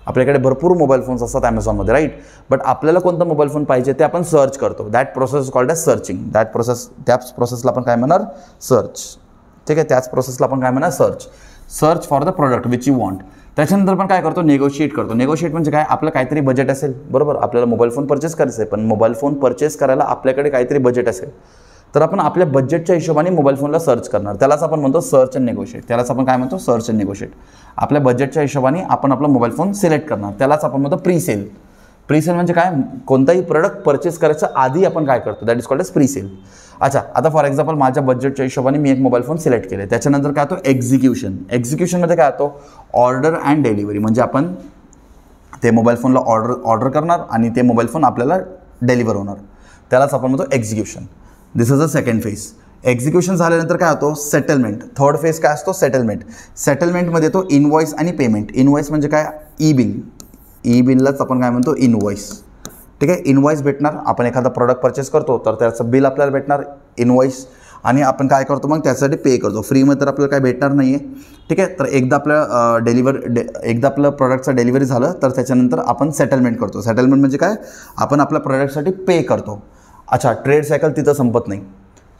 आपल्याकडे भरपूर मोबाईल फोन्स असतात ॲमेझॉनमध्ये, राईट. बट आपल्याला कोणता मोबाईल फोन पाहिजे ते आपण सर्च करतो. That process called as searching. त्याच प्रोसेसला आपण काय म्हणणार? सर्च. ठीक आहे. त्याच प्रोसेसला आपण काय म्हणणार? Search for the product which you want. त्याच्यानंतर पण काय करतो? नेगोशिएट करतो. नेगोशिएट म्हणजे काय? आपलं काहीतरी बजेट असेल, बरोबर. आपल्याला मोबाईल फोन परचेस करायचं आहे, पण मोबाईल फोन परचेस करायला आपल्याकडे काहीतरी बजेट असेल तर आपण आपल्या बजेटच्या हिशोबाने मोबाईल फोनला सर्च करणार. त्यालाच आपण म्हणतो सर्च अँड नेगोशिएट. त्यालाच आपण काय म्हणतो? Search and negotiate. आपल्या बजेटच्या हिशोबाने आपण आपला मोबाईल फोन सिलेक्ट करणार. त्यालाच आपण म्हणतो प्री सेल. प्री सेल म्हणजे काय? कोणताही प्रोडक्ट परचेस करायच्या आधी आपण काय करतो? That is called as pre sale. अच्छा, आता फॉर एक्झाम्पल माझ्या बजेटच्या हिशोबाने मी एक मोबाईल फोन सिलेक्ट केले. त्याच्यानंतर काय होतो? एक्झिक्युशनमध्ये काय होतो? Order and delivery. म्हणजे आपण ते मोबाईल फोनला ऑर्डर करणार आणि ते मोबाईल फोन आपल्याला डेलिव्हर होणार. त्यालाच आपण म्हणतो execution. This is a second phase. Execution झाल्यानंतर काय होतो? सेटलमेंट. थर्ड फेज काय असतो? सेटलमेंट. सेटलमेंटमध्ये येतो इनवॉइस आणि पेमेंट. इनवॉइस म्हणजे काय? ई बिललाच आपण काय म्हणतो? इनवॉइस. ठीक आहे. इनवॉइस भेटणार. आपण एखादा प्रोडक्ट परचेस करतो तर त्याचं बिल आपल्याला भेटणार, इनवॉइस. आणि आपण काय करतो मग? त्यासाठी पे करतो. फ्रीमध्ये तर आपल्याला काय भेटणार नाही आहे. ठीक आहे. तर एकदा आपलं प्रोडक्टचं डिलिव्हरी झालं तर त्याच्यानंतर आपण सेटलमेंट करतो. सेटलमेंट म्हणजे काय? आपण आपल्या प्रोडक्टसाठी पे करतो. अच्छा, ट्रेड सायकल तिथं संपत नाही.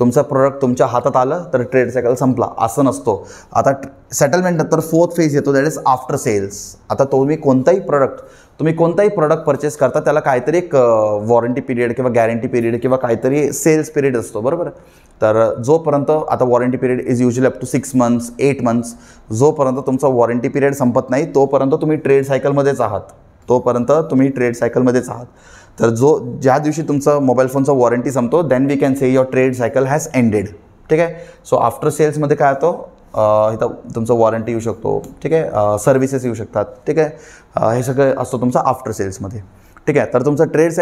तुमचा प्रोडक्ट तुमच्या हातात आलं तर ट्रेड सायकल संपला असं नसतो. आता सेटलमेंट नंतर 4th फेज येतो, दॅट इज आफ्टर सेल्स. आता तुम्ही कोणताही प्रोडक्ट परचेस करता त्याला काहीतरी एक वॉरंटी पिरियड किंवा गॅरंटी पिरियड किंवा काहीतरी सेल्स पिरियड असतो, बरोबर. तर जोपर्यंत आता warranty period is usually up to 6 months 8 months. जोपर्यंत तुमचा वॉरंटी पिरियड संपत नाही तोपर्यंत तुम्ही ट्रेड सायकलमध्येच आहात. तर ज्या दिवशी तुमचा मोबाईल फोनचा वॉरंटी संपतो then we can say your trade cycle has ended. ठीक आहे. सो आफ्टर सेल्समध्ये काय होतं? इथं तुमचं वॉरंटी येऊ शकतो. ठीक आहे. सर्व्हिसेस येऊ शकतात. ठीक आहे. हे सगळं असतं तुमचं आफ्टर सेल्समध्ये. ठीक आहे. तर तुमचं ट्रेड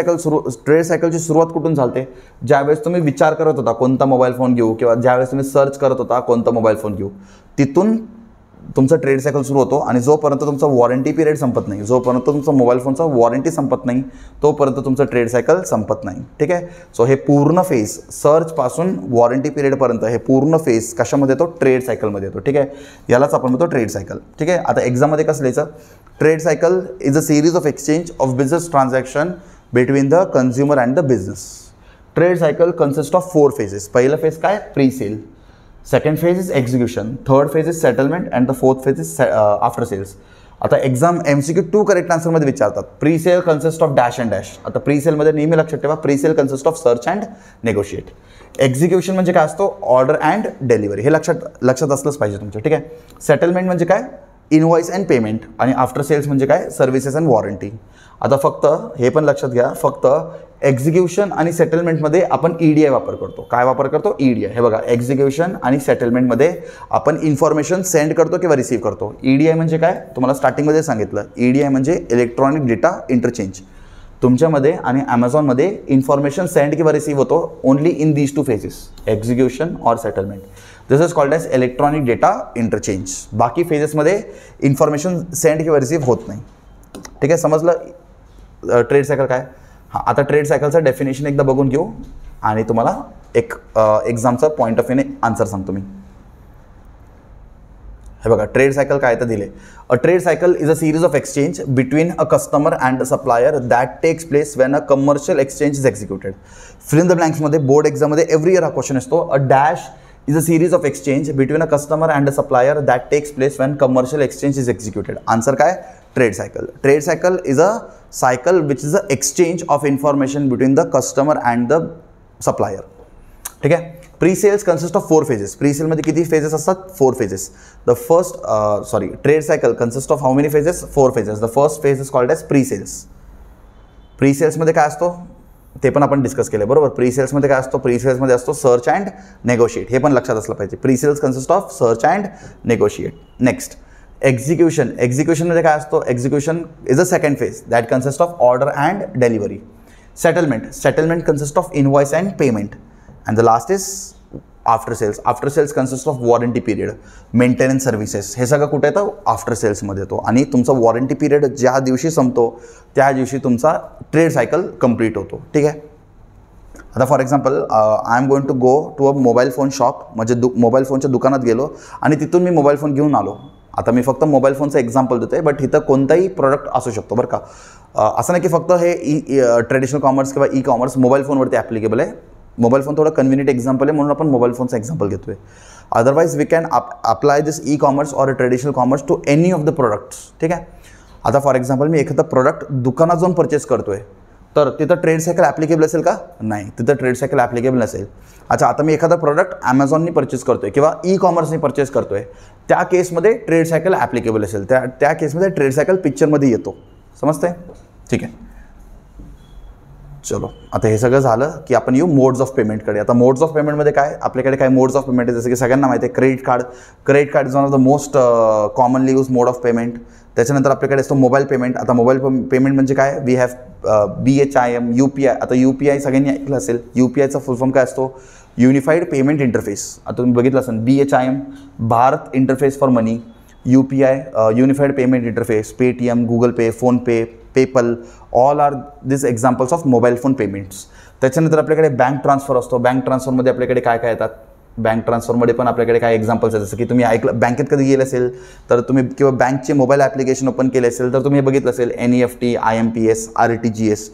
सायकलची सुरुवात कुठून झालते? ज्यावेळेस तुम्ही विचार करत होता कोणता मोबाईल फोन घेऊ किंवा ज्यावेळेस तुम्ही सर्च करत होता कोणता मोबाईल फोन घेऊ, तिथून तुमचा ट्रेड सायकल सुरू होतो. आणि जोपर्यंत तुमचा वॉरंटी पिरियड संपत नाही, जोपर्यंत तुमचा मोबाईल फोनचा वॉरंटी संपत नाही तोपर्यंत तुमचं ट्रेड सायकल संपत नाही. ठीक आहे. सो हे पूर्ण फेज सर्चपासून वॉरंटी पिरियडपर्यंत हे पूर्ण फेज कशामध्ये येतो? ट्रेड सायकलमध्ये येतो. ठीक आहे. यालाच आपण म्हणतो ट्रेड सायकल. ठीक आहे. आता एक्झाममध्ये कसं लिहायचं? Trade cycle is a series of exchange of business transaction between the consumer and the business. Trade cycle consist of 4 phases. पहिलं फेज काय? Pre sale. Second phase is execution. Third phase is settlement and the fourth phase is after sales. आता exam MCQ 2 correct आन्सरमध्ये विचारतात. Pre sale consist of dash and dash. आता pre सेलमध्ये नेहमी लक्षात ठेवा, pre sale consist of search and negotiate. Execution म्हणजे काय असतो? Order and delivery. हे लक्षात असलंच पाहिजे तुमच्या, ठीक आहे. सेटलमेंट म्हणजे काय? Invoice and payment. आणि आफ्टर सेल्स म्हणजे काय? Services and warranty. आता फक्त हे पण लक्षात घ्या, फक्त एक्झिक्युशन आणि सेटलमेंटमध्ये आपण EDI वापर करतो. काय वापर करतो? EDI. हे बघा, एक्झिक्युशन आणि सेटलमेंटमध्ये आपण इन्फॉर्मेशन सेंड करतो किंवा रिसीव्ह करतो. EDI म्हणजे काय? तुम्हाला स्टार्टिंगमध्ये सांगितलं. EDI म्हणजे इलेक्ट्रॉनिक डेटा इंटरचेंज. तुमच्यामध्ये आणि ॲमेझॉनमध्ये इन्फॉर्मेशन सेंड किंवा रिसीव्ह होतो only in these 2 phases, execution और settlement. This is called as electronic data interchange. बाकी फेजेसमध्ये इन्फॉर्मेशन सेंड किंवा रिसीव्ह होत नाही, ठीक आहे. समजलं ट्रेड सायकल काय? हां, आता ट्रेड सायकलचं डेफिनेशन एकदा बघून घेऊ आणि तुम्हाला एक एक्झामचा पॉईंट ऑफ व्ह्यूने आन्सर सांगतो मी. हे बघा, ट्रेड सायकल काय तर दिले. A trade cycle is a series of exchange between a customer and a supplier that takes place when a commercial exchange is executed. Fill in the ब्लँक्समध्ये board एक्झाममध्ये एव्हरी इयर हा question असतो. A dash is a series of exchange between a customer and a supplier that takes place when commercial exchange is executed. Answer काय? Trade cycle. Trade cycle is a cycle which is a exchange of information between the customer and the supplier. ठीक आहे. Pre-sales consist of 4 phases. Pre-sale मध्ये किती phases असतात? 4 phases. The first, trade cycle consists of how many phases? 4 phases. The first phase is called as pre-sales. Pre-sales मध्ये काय असतो? ते पण आपण डिस्कस केलं, बरोबर. प्रीसेल्समध्ये काय असतो? प्रीसेल्समध्ये असतो सर्च अँड नेगोशिएट. हे पण लक्षात असलं पाहिजे. Presales consist of search and negotiate. Next, execution. एक्झिक्युशनमध्ये काय असतो? Execution is a second phase that consist of order and delivery. Settlement. Settlement consist of invoice and payment. And the last is after sales. After sales consist of warranty period, maintenance services. हे सगळं कुठे येतं? After सेल्समध्ये येतो. आणि तुमचा warranty period ज्या दिवशी संपतो त्या दिवशी तुमचा ट्रेड सायकल कंप्लीट होतो, ठीक आहे. आता for example, I am going to go to a mobile phone shop. म्हणजे मोबाईल फोनच्या दुकानात गेलो आणि तिथून मी मोबाईल फोन घेऊन आलो. आता मी फक्त मोबाईल फोनचं एक्झाम्पल देतो आहे, बट इथं कोणताही प्रोडक्ट असू शकतो, बरं का. असं नाही की फक्त हे ट्रेडिशनल कॉमर्स किंवा कॉमर्स मोबाईल फोनवरती ॲप्लिकेबल आहे. मोबाईल फोन थोडं कन्व्हिनियंट एक्झाम्पल आहे म्हणून आपण मोबाईल फोनचं एक्झाम्पल घेतो आहे. Otherwise we can apply this commerce or traditional commerce to any of the products, ठीक आहे. आता फॉर एक्झाम्पल, मी एखादा प्रोडक्ट दुकानात जाऊन परचेस करतो आहे, तर तिथं ट्रेड सायकल ॲप्लिकेबल असेल का? नाही, तिथं ट्रेड सायकल ॲप्लिकेबल नसेल. अच्छा, आता मी एखादा प्रोडक्ट ॲमेझॉननी परचेस करतो आहे किंवा कॉमर्सनी परचेस करतो आहे, त्या केसमध्ये ट्रेड सायकल ॲप्लिकेबल असेल. त्या केसमध्ये ट्रेड सायकल पिक्चरमध्ये येतो. समजतंय? ठीक आहे. चलो, आता हे सगळं झालं की आपण येऊ मोड्स ऑफ पेमेंटकडे. आता मोड्स ऑफ पेमेंटमध्ये काय? आपल्याकडे काय मोड्स ऑफ पेमेंट आहे? जसं की सगळ्यांना माहिती आहे, credit card. Credit card is one of the most commonly use mode of payment. त्याच्यानंतर आपल्याकडे असतो मोबाईल पेमेंट. आता मोबाईल पेमेंट म्हणजे काय? We have BHIM, UPI. आता UPI सगळ्यांनी ऐकलं असेल. UPIचा फुल फॉर्म काय असतो? Unified payment interface. आता तुम्ही बघितलं असेल, BHIM Bharat interface for money. UPI unified payment interface. Paytm, Google pay, PhonePe, PayPal, all are this examples of mobile phone payments. त्याच्यानंतर आपल्याकडे बँक ट्रान्सफर असतो. बँक ट्रान्सफरमध्ये आपल्याकडे काय काय येतात? बँक ट्रान्सफरमध्ये पण आपल्याकडे काय एक्झाम्पल्स आहेत? जसं की तुम्ही ऐकलं, बँकेत कधी गेले असेल तर तुम्ही, किंवा बँकचे मोबाईल ॲप्लिकेशन ओपन केले असेल तर तुम्ही हे बघितलं असेल, NEFT, IMPS, RTGS.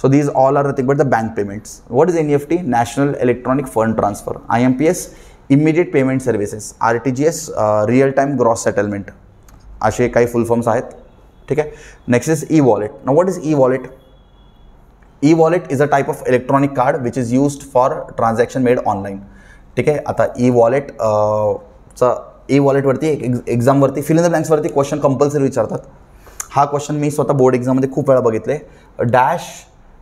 So these all are nothing but the bank payments. What is NEFT? National electronic fund transfer. IMPS immediate payment services. RTGS real time gross settlement. असे काही full forms आहेत, ठीक आहे. Next is e-wallet. Now what is e-wallet? E-wallet is a type of electronic card which is used for transaction made online, ठीक आहे. आता ई-वॉलेटवरती एक्झामवरती फिल इन द ब्लँक्सवरती क्वेश्चन कंपल्सरी विचारतात. हा क्वेश्चन मी स्वतः बोर्ड एक्झाममध्ये खूप वेळा बघितले. Dash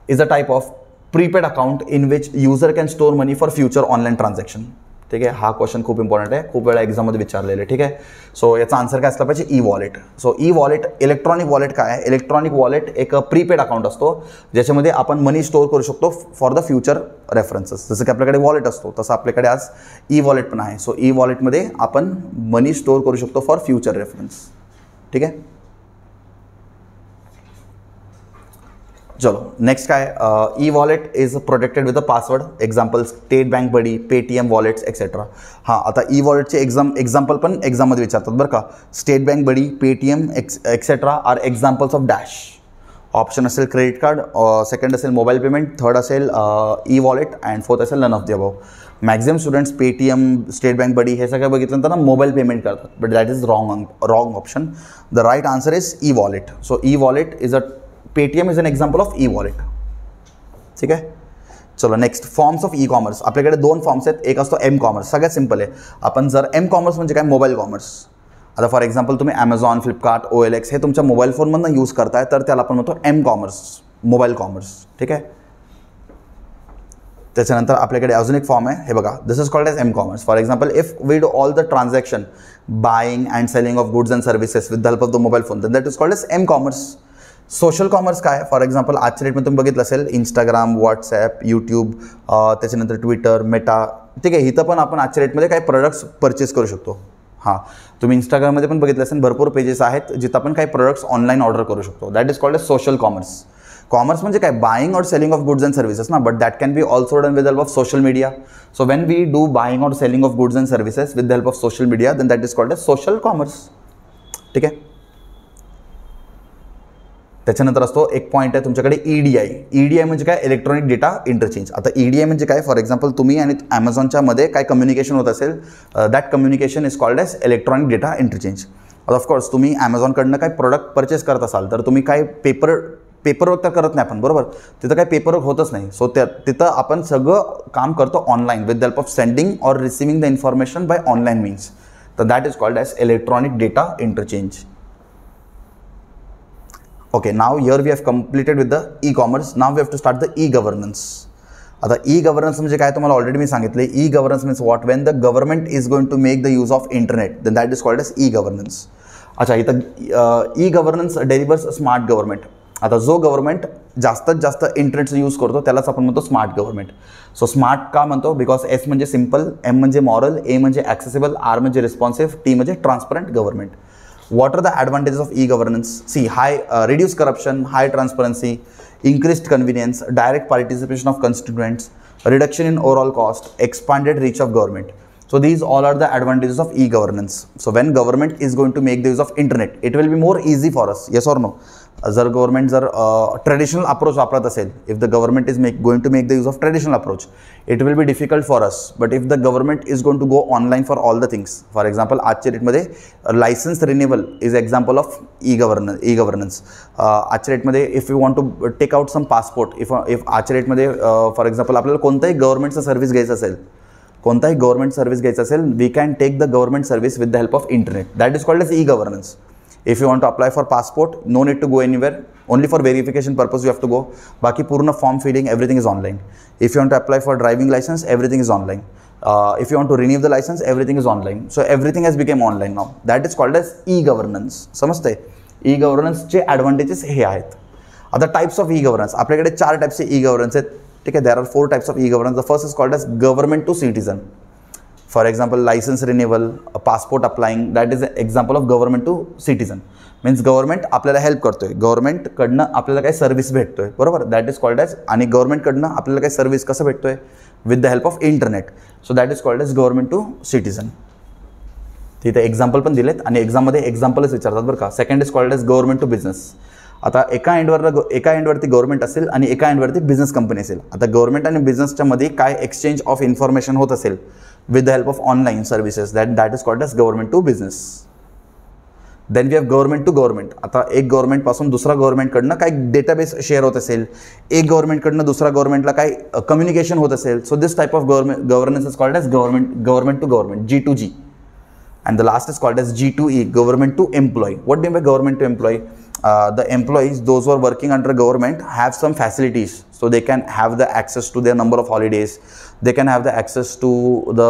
is a type of prepaid account in which user can store money for future online transaction, ठीक आहे. हा क्वेश्चन खूप इम्पॉर्टंट आहे, खूप वेळा एक्झाममध्ये विचारलेले, ठीक आहे. सो याचा आन्सर काय असला पाहिजे? E-wallet. So e-wallet, electronic wallet काय आहे? इलेक्ट्रॉनिक वॉलेट एक प्रीपेड अकाउंट असतो ज्याच्यामध्ये आपण मनी स्टोअर करू शकतो फॉर द फ्युचर रेफरन्सेस. जसं की आपल्याकडे वॉलेट असतो तसं आपल्याकडे आज ई-वॉलेट पण आहे. सो ई-वॉलेटमध्ये आपण मनी स्टोअर करू शकतो फॉर फ्युचर रेफरन्स, ठीक आहे. चलो, नेक्स्ट काय? E-wallet is protected with a password. Example state bank buddy, Paytm wallets etcetera. हां, आता ई-वॉलेटचे एक्झाम्पल पण एक्झाममध्ये विचारतात, बरं का. State bank buddy, Paytm etcetera are examples of dash. Option असेल क्रेडिट कार्ड, सेकंड असेल मोबाईल पेमेंट, थर्ड असेल ई वॉलेट अँड फोर्थ असेल none of the above. Maximum students Paytm, state bank buddy हे सगळं बघितल्यानंतर ना मोबाईल पेमेंट करतात, but that is wrong option. The right answer is e wallet. So e wallet is Paytm is an example of e wallet. ठीक आहे. चलो next, forms of E commerce. आपल्याकडे 2 forms आहेत. एक असतो एम कॉमर्स. सगळ्यात simple आहे. आपण जर एम कॉमर्स म्हणजे काय, मोबाईल कॉमर्स. आता फॉर एक्झाम्पल तुम्ही ॲमेझॉन, फ्लिपकार्ट, OLX हे तुमच्या मोबाईल फोनमधून यूज करताय, तर त्याला आपण म्हणतो एम कॉमर्स, मोबाईल कॉमर्स. ठीक आहे. त्याच्यानंतर आपल्याकडे अजून एक फॉर्म आहे, हे बघा, this is called as m-commerce. For example, if we do all the transaction buying and selling of goods and services with the help of the mobile phone, that is called as m-commerce. Social commerce काय, for example आजच्या डेटमध्ये तुम्ही बघितलं असेल Instagram, WhatsApp, YouTube, त्याच्यानंतर Twitter, Meta. ठीक आहे. इथं पण आपण आजच्या डेटमध्ये काही प्रोडक्ट्स परचेस करू शकतो. हां, तुम्ही इंस्टाग्राममध्ये पण बघितलं असेल भरपूर पेजेस आहेत जिथं आपण काही प्रोडक्ट्स ऑनलाईन ऑर्डर करू शकतो. That is called as social commerce. Commerce म्हणजे काय, बाईंग और selling of goods and services ना, but that can be also done with the help of social media. So when we do buying और selling of goods and services with the help of social media, then that is called as social commerce. ठीक आहे. त्याच्यानंतर असतो एक point आहे तुमच्याकडे EDI. EDI म्हणजे काय, इलेक्ट्रॉनिक डेटा इंटरचेंज. आता EDI म्हणजे काय, फॉर एक्झाम्पल तुम्ही आणि ॲमेझॉनच्या मध्ये काय कम्युनिकेशन होत असेल, that communication is called as electronic data interchange. आता ऑफकोर्स तुम्ही ॲमेझॉनकडनं काही प्रोडक्ट परचेस करत असाल तर तुम्ही काय पेपरवर्क तर करत नाही आपण, बरोबर. तिथं काही पेपरवर्क होतच नाही. सो तिथं आपण सगळं काम करतो online with the help of sending or receiving the information by online means. तर that is called as electronic data interchange. Okay, now here we have completed with the e-commerce. Now we have to start the e-governance. आता e-governance म्हणजे काय तुम्हाला already मी सांगितले. e-governance means what, when the government is going to make the use of internet, then that is called as e-governance. अच्छा, इथं e-governance delivers smart government. आता जो government जास्तीत जास्त इंटरनेटचा यूज करतो त्यालाच आपण म्हणतो स्मार्ट गव्हर्नमेंट. सो स्मार्ट का म्हणतो, बिकॉज S म्हणजे सिम्पल, M म्हणजे मॉरल, A म्हणजे ॲक्सेसिबल, R म्हणजे रिस्पॉन्सिव्ह, T म्हणजे transparent government. What are the advantages of e-governance? See, reduced corruption, high transparency, increased convenience, direct participation of constituents, reduction in overall cost, expanded reach of government. So these all are the advantages of e-governance. So when government is going to make the use of internet, it will be more easy for us. Yes or no? जर government जर traditional approach वापरत असेल, if the government is going to make the use of traditional approach, it will be difficult for us. But if the government is going to go online for all the things, for example आजच्या डेटमध्ये license renewal is example of e-governance. आजच्या डेटमध्ये if you want to take out some passport, if आजच्या डेटमध्ये for example आपल्याला कोणताही गव्हर्नमेंटचं service घ्यायचं असेल, कोणताही गव्हर्नमेंट सर्व्हिस घ्यायचं असेल, we can take the government service with the help of internet. That is called as e governance. If you want to apply for passport, no need to go anywhere. Only for verification purpose you have to go. बाकी पूर्ण form filling, everything is online. If you want to apply for driving license, everything is online. If you want to renew the license, everything is online. So everything has become online now. That is called as e-governance. समजते? E-governance चे advantages हे आहेत. आता types of e-governance, आपल्याकडे 4 टाइप्सचे e-governance आहेत. ठीक आहे. There are 4 types of e-governance. The first is called as government to citizen. For example, license renewal, passport applying, that is an example of government to citizen. Means government आपल्याला help करतोय, गव्हर्नमेंटकडनं आपल्याला काही service भेटतोय, बरोबर. That is called age, आणि गव्हर्नमेंटकडनं आपल्याला काही service कसं भेटतोय, with the help of internet. So that is called as government to citizen. तिथे एक्झाम्पल पण दिलेत आणि एक्झाममध्ये एक्झाम्पलच विचारतात बरं का. Second is called as government to business. आता एका एंडवरती गव्हर्नमेंट असेल आणि एका एंडवरती बिझनेस कंपनी असेल. आता गव्हर्नमेंट आणि बिझनेसच्या मध्ये काय एक्सचेंज ऑफ इन्फॉर्मेशन होत असेल with the help of online services, that is called as government to business. Then we have government to government. आता एक गव्हर्नमेंट पासून दुसरा गव्हर्नमेंटकडनं काही डेटाबेस शेअर होत असेल, एक गव्हर्नमेंटकडनं दुसऱ्या गव्हर्नमेंटला काही कम्युनिकेशन होत असेल. So this type of governance is called as government to government, G2G. And the last is called as G2E, government to employee. What do you mean by government to employee? The employees, those who are working under government, have some facilities. So they can have the access to their number of holidays. They can have the access to the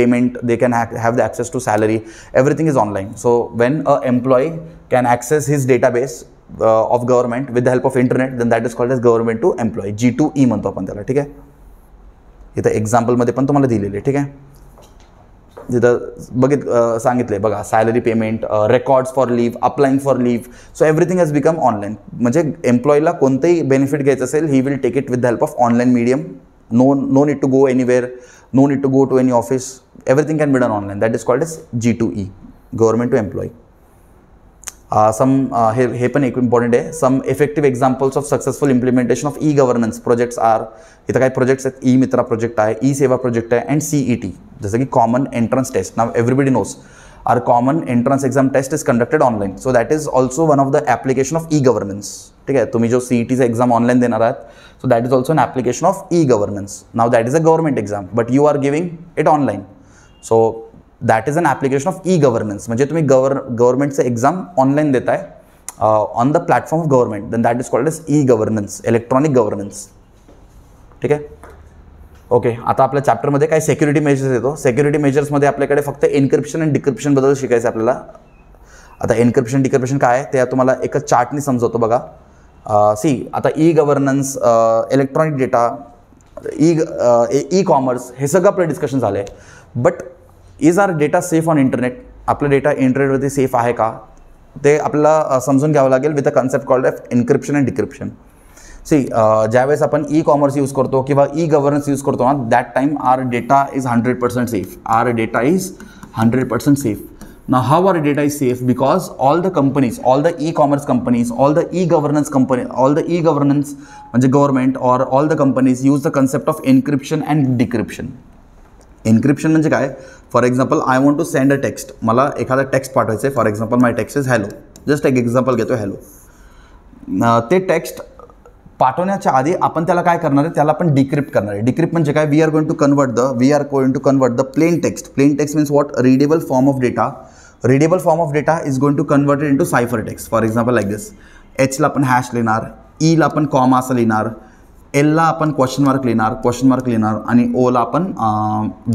payment. They can have the access to salary. Everything is online. So when an employee can access his database of government with the help of internet, then that is called as government to employee. G2E म्हणतो आपण त्याला. ठीक आहे. इथं एक्झाम्पलमध्ये पण तुम्हाला दिलेले. ठीक आहे. जिथं सांगितले बघा, salary payment, records for leave, applying for leave. So everything has become online. म्हणजे एम्प्लॉईला कोणतेही बेनिफिट घ्यायचं असेल, he will take it with the help of online medium. No need to go anywhere, no need to go to any office, everything can be done online. That is called as G2E, government to employee. हे पण एक important आहे. Some effective examples of successful implementation of e-governance projects are. इथं काही projects आहेत. E मित्रा project आहे, E सेवा प्रोजेक्ट आहे, अँड CET जसं की कॉमन एंट्रन्स टेस्ट. नाव everybody knows our common entrance exam test is conducted online, so that is also one of the application of e-governance. ठीक आहे, तुम्ही जो CET चा एक्झाम ऑनलाईन देणार आहात, so that is also an application of e-governance. Now that is a government exam, but you are giving it online, so that is an application of e-governance. म्हणजे तुम्ही गव्हर्नमेंटचं exam online देताय on the platform of government, then that is called as e-governance, electronic governance. ठीक आहे. Okay, आता आपल्या चॅप्टरमध्ये काय security measures येतो. Security मेजर्समध्ये आपल्याकडे फक्त एन्क्रिप्शन आणि डिक्रिप्शनबद्दल शिकायचं आपल्याला. आता एन्क्रिप्शन डिक्रिप्शन काय आहे ते तुम्हाला एकच चार्टनी समजवतो बघा. आता e governance, electronic data, e commerce हे सगळं आपलं डिस्कशन झालं आहे. But is our data safe on internet? आपला डेटा इंटरनेटवरती सेफ आहे का ते आपल्याला समजून घ्यावं लागेल with a concept called of encryption and decryption. ज्यावेळेस आपण ई कॉमर्स यूज करतो किंवा ई गव्हर्नन्स यूज करतो ना, that time our data is 100% safe. Our data is 100% safe. Now how our data is safe? Because all the companies, all the e-commerce companies, all the e-governance company, all the e-governance म्हणजे government or all the companies use the concept of encryption and decryption. Encryption म्हणजे काय? For example, I want to send a text. मला एखादा text पाठवायचं आहे. For example, my text is hello. Just एक example घेतो, hello. ते text पाठवण्याच्या आधी आपण त्याला काय करणार आहे, त्याला आपण डिक्रिप्ट करणार आहे. डिक्रिप्ट म्हणजे काय? We are going to convert the plain text. Plain text means what? Readable form of data. Readable form of data is going to converted into cipher text. For example like this. एचला आपण hash लिहिणार, ईला आपण comma असं लिहिणार, एलला आपण question mark लिहिणार आणि ओला आपण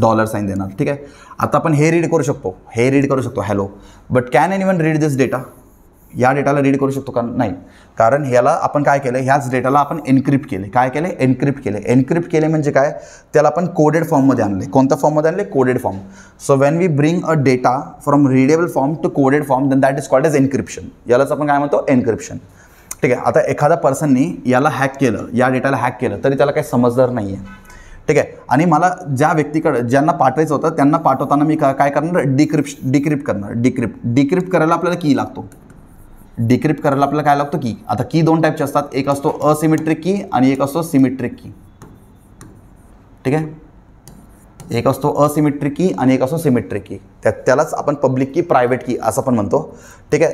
डॉलर साईन देणार. ठीक आहे. आता आपण हे रीड करू शकतो hello. But can anyone read this data? या डेटाला रीड करू शकतो का? नाही. कारण ह्याला आपण काय केलं, ह्याच डेटाला आपण एन्क्रिप्ट केले. काय केले? एन्क्रिप्ट केले म्हणजे काय? त्याला आपण कोडेड फॉर्ममध्ये आणले. कोणत्या फॉर्ममध्ये आणले? Coded form. So when we bring a data from readable form to coded form, then that is called as encryption. यालाच आपण काय म्हणतो? एन्क्रिप्शन. ठीक आहे. आता एखाद्या पर्सननी याला हॅक केलं, या डेटाला हॅक केलं, तरी त्याला काही समजदार नाही आहे. ठीक आहे. आणि मला ज्या व्यक्तीकडे ज्यांना पाठवायचं होतं त्यांना पाठवताना मी काय करणार? डिक्रिप्ट करणार. डिक्रिप्ट करायला आपल्याला की लागतो. डिक्रिप्ट करायला आपल्याला काय लागतो? की. आता की दोन टाईपचे असतात. एक असतो असिमेट्रिक की आणि एक असतो सिमेट्रिक की. ठीक आहे. एक असतो असिमेट्रिक की आणि एक असतो सिमेट्रिक की. त्यालाच आपण पब्लिक की, प्रायव्हेट की असं पण म्हणतो. ठीक आहे.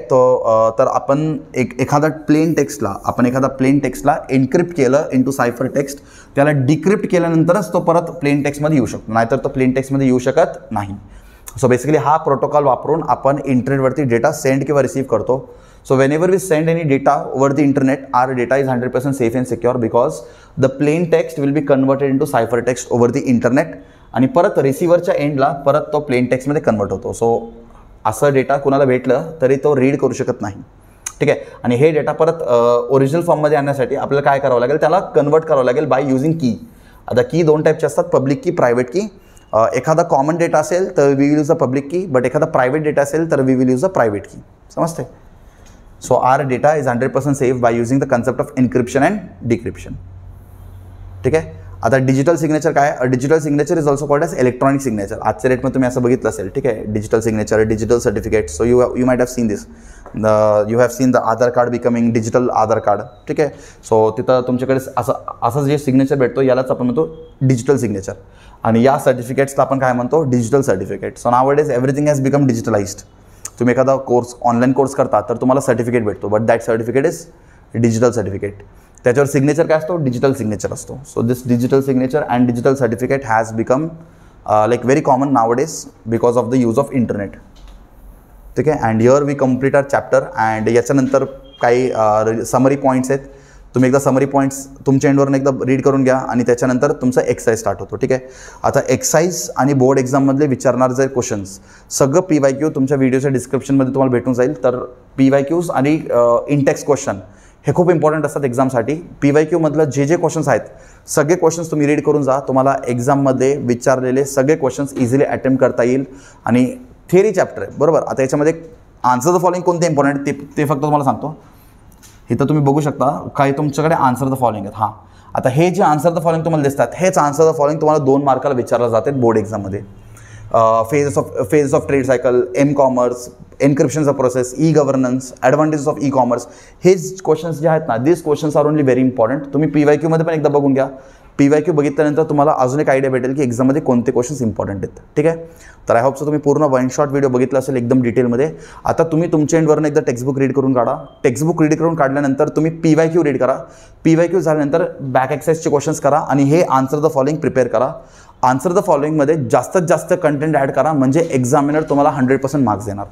तर आपण एखादा प्लेन टेक्स्टला एन्क्रिप्ट केलं इंटू सायफर टेक्स्ट, त्याला डिक्रिप्ट केल्यानंतरच तो परत प्लेन टेक्स्टमध्ये येऊ शकतो, नाहीतर तो प्लेन टेक्स्टमध्ये येऊ शकत नाही. सो बेसिकली हा प्रोटोकॉल वापरून आपण इंटरनेटवरती डेटा सेंड किंवा रिसीव्ह करतो. So whenever we send any data over the internet, our data is 100% safe and secure because the plain text will be converted into ciphertext over the internet आणि परत रिसिव्हरच्या एंडला परत तो प्लेन टेक्स्टमध्ये convert होतो. So असं data कुणाला भेटलं तरी तो रीड करू शकत नाही. ठीक आहे. आणि हे डेटा परत ओरिजिनल फॉर्ममध्ये आणण्यासाठी आपल्याला काय करावं लागेल? त्याला कन्वर्ट करावं लागेल बाय युझिंग की. आता की दोन टाईपचे असतात, पब्लिक की, प्रायव्हेट की. एखादा कॉमन डेटा असेल तर we will use a public key, but एखादा प्रायव्हेट डेटा असेल तर we will use a private key. समजते? So our data is 100% safe by using the concept of encryption and decryption. ठीक आहे. आता डिजिटल सिग्नेचर काय? Digital signature is also called as electronic signature. आजच्या रेटमध्ये तुम्ही असं बघितलं असेल. ठीक आहे. Digital signature, digital certificate. So you might have seen this. You have seen the Aadhaar card becoming digital Aadhaar card. ठीक आहे. सो तिथं तुमच्याकडे असं जे सिग्नेचर भेटतो यालाच आपण म्हणतो डिजिटल सिग्नेचर. आणि या सर्टिफिकेट्सला आपण काय म्हणतो? Digital certificate. So nowadays everything has become digitalized. तुम्ही एखादा ऑनलाईन कोर्स करता तर तुम्हाला सर्टिफिकेट भेटतो, but that certificate is digital certificate. त्याच्यावर सिग्नेचर काय असतो? डिजिटल सिग्नेचर असतो. So this digital signature and digital certificate has become like very common nowadays because of the use of internet. ठीक आहे. And here we complete our chapter. And याच्यानंतर काही summary points आहेत. तुम्ही एकदा समरी पॉईंट्स तुमच्या एंडवरून एकदा रीड करून घ्या आणि त्याच्यानंतर तुमचा एक्सरसाइज स्टार्ट होतो. ठीक आहे. आता एक्सरसाइज आणि बोर्ड एक्झाममधले विचारणार जे क्वेश्चन्स सगळं PYQ तुमच्या व्हिडिओच्या डिस्क्रिप्शनमध्ये तुम्हाला भेटून जाईल. तर PYQs आणि इंटेक्स क्वेश्चन हे खूप इम्पॉर्टंट असतात एक्झामसाठी. PYQमधलं जे क्वेश्चन्स आहेत सगळे क्वेश्चन्स तुम्ही रीड करून जा. तुम्हाला एक्झाममध्ये विचारलेले सगळे क्वेश्चन्स इझिली अटेम्प्ट करता येईल. आणि थिअरी चॅप्टर आहे बरोबर. आता याच्यामध्ये आन्सर द फॉलोइंग कोणते इम्पॉर्टंट ते फक्त तुम्हाला सांगतो. इथं तुम्ही बघू शकता काही तुमच्याकडे आन्सर द फॉलोइंग आहेत. हां. आता हे जे आन्सर द फॉलोइंग तुम्हाला दिसतात हेच आन्सर द फॉलोइंग तुम्हाला 2 मार्काला विचारलं जातात बोर्ड एक्झाममध्ये. Phases of trade cycle, m-commerce, एन्क्रिप्शनचा process, e-governance, advantages of e commerce, हे क्वेश्चन्स जे आहेत ना, this questions are only very important. तुम्ही PYQ मध्ये पण एकदा बघून घ्या. PYQ बघितल्यानंतर तुम्हाला अजून एक आयडिया भेटेल की एक्झाममध्ये कोणते क्वेश्चन्स इम्पॉर्टंट आहेत. ठीक आहे. तर आय होप सो तुम्ही पूर्ण वन शॉट व्हिडिओ बघितला असेल एकदम डिटेलमध्ये. आता तुम्ही तुमच्या एंडवरनं एकदा टेक्स्टबुक रीड करून काढा. टेक्स्टबुक रीड करून काढल्यानंतर तुम्ही PYQ रीड करा. PYQ झाल्यानंतर बॅक एक्सरसाइजचे क्वेश्चन्स करा आणि हे आन्सर द फॉलोइंग प्रिपेअर करा. आन्सर द फॉलोइंगमध्ये जास्तीत जास्त कंटेंट ॲड करा, म्हणजे एक्झामिनर तुम्हाला 100% मार्क्स देणार.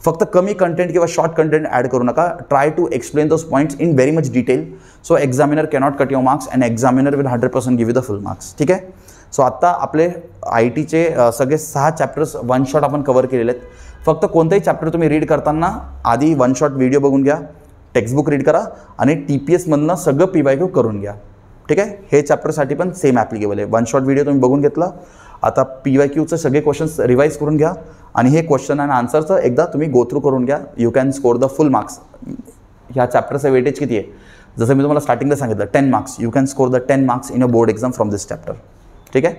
फक्त कमी कंटेंट किंवा शॉर्ट कंटेंट ॲड करू नका. Try to explain those points in very much detail, so examiner cannot cut your marks and examiner will 100% give you the full marks. ठीक आहे. सो आत्ता आपले ITचे सगळे 6 चॅप्टर्स वन शॉट आपण कव्हर केलेले आहेत. फक्त कोणताही चॅप्टर तुम्ही रीड करताना आधी वन शॉट व्हिडिओ बघून घ्या, टेक्स्टबुक रीड करा आणि TPSमधनं सगळं PYQ करून घ्या. ठीक आहे. हे चॅप्टरसाठी पण सेम ॲप्लिकेबल आहे. वन शॉट व्हिडिओ तुम्ही बघून घेतला. आता PYQचे सगळे क्वेश्चन्स रिवाईज करून घ्या आणि हे क्वेश्चन आणि आन्सरचं एकदा तुम्ही गो थ्रू करून घ्या. You can score the full marks. ह्या चॅप्टरचं वेटेज किती आहे? जसं मी तुम्हाला स्टार्टिंगला सांगितलं 10 marks. You can score the 10 marks in a board exam from this chapter. ठीक आहे.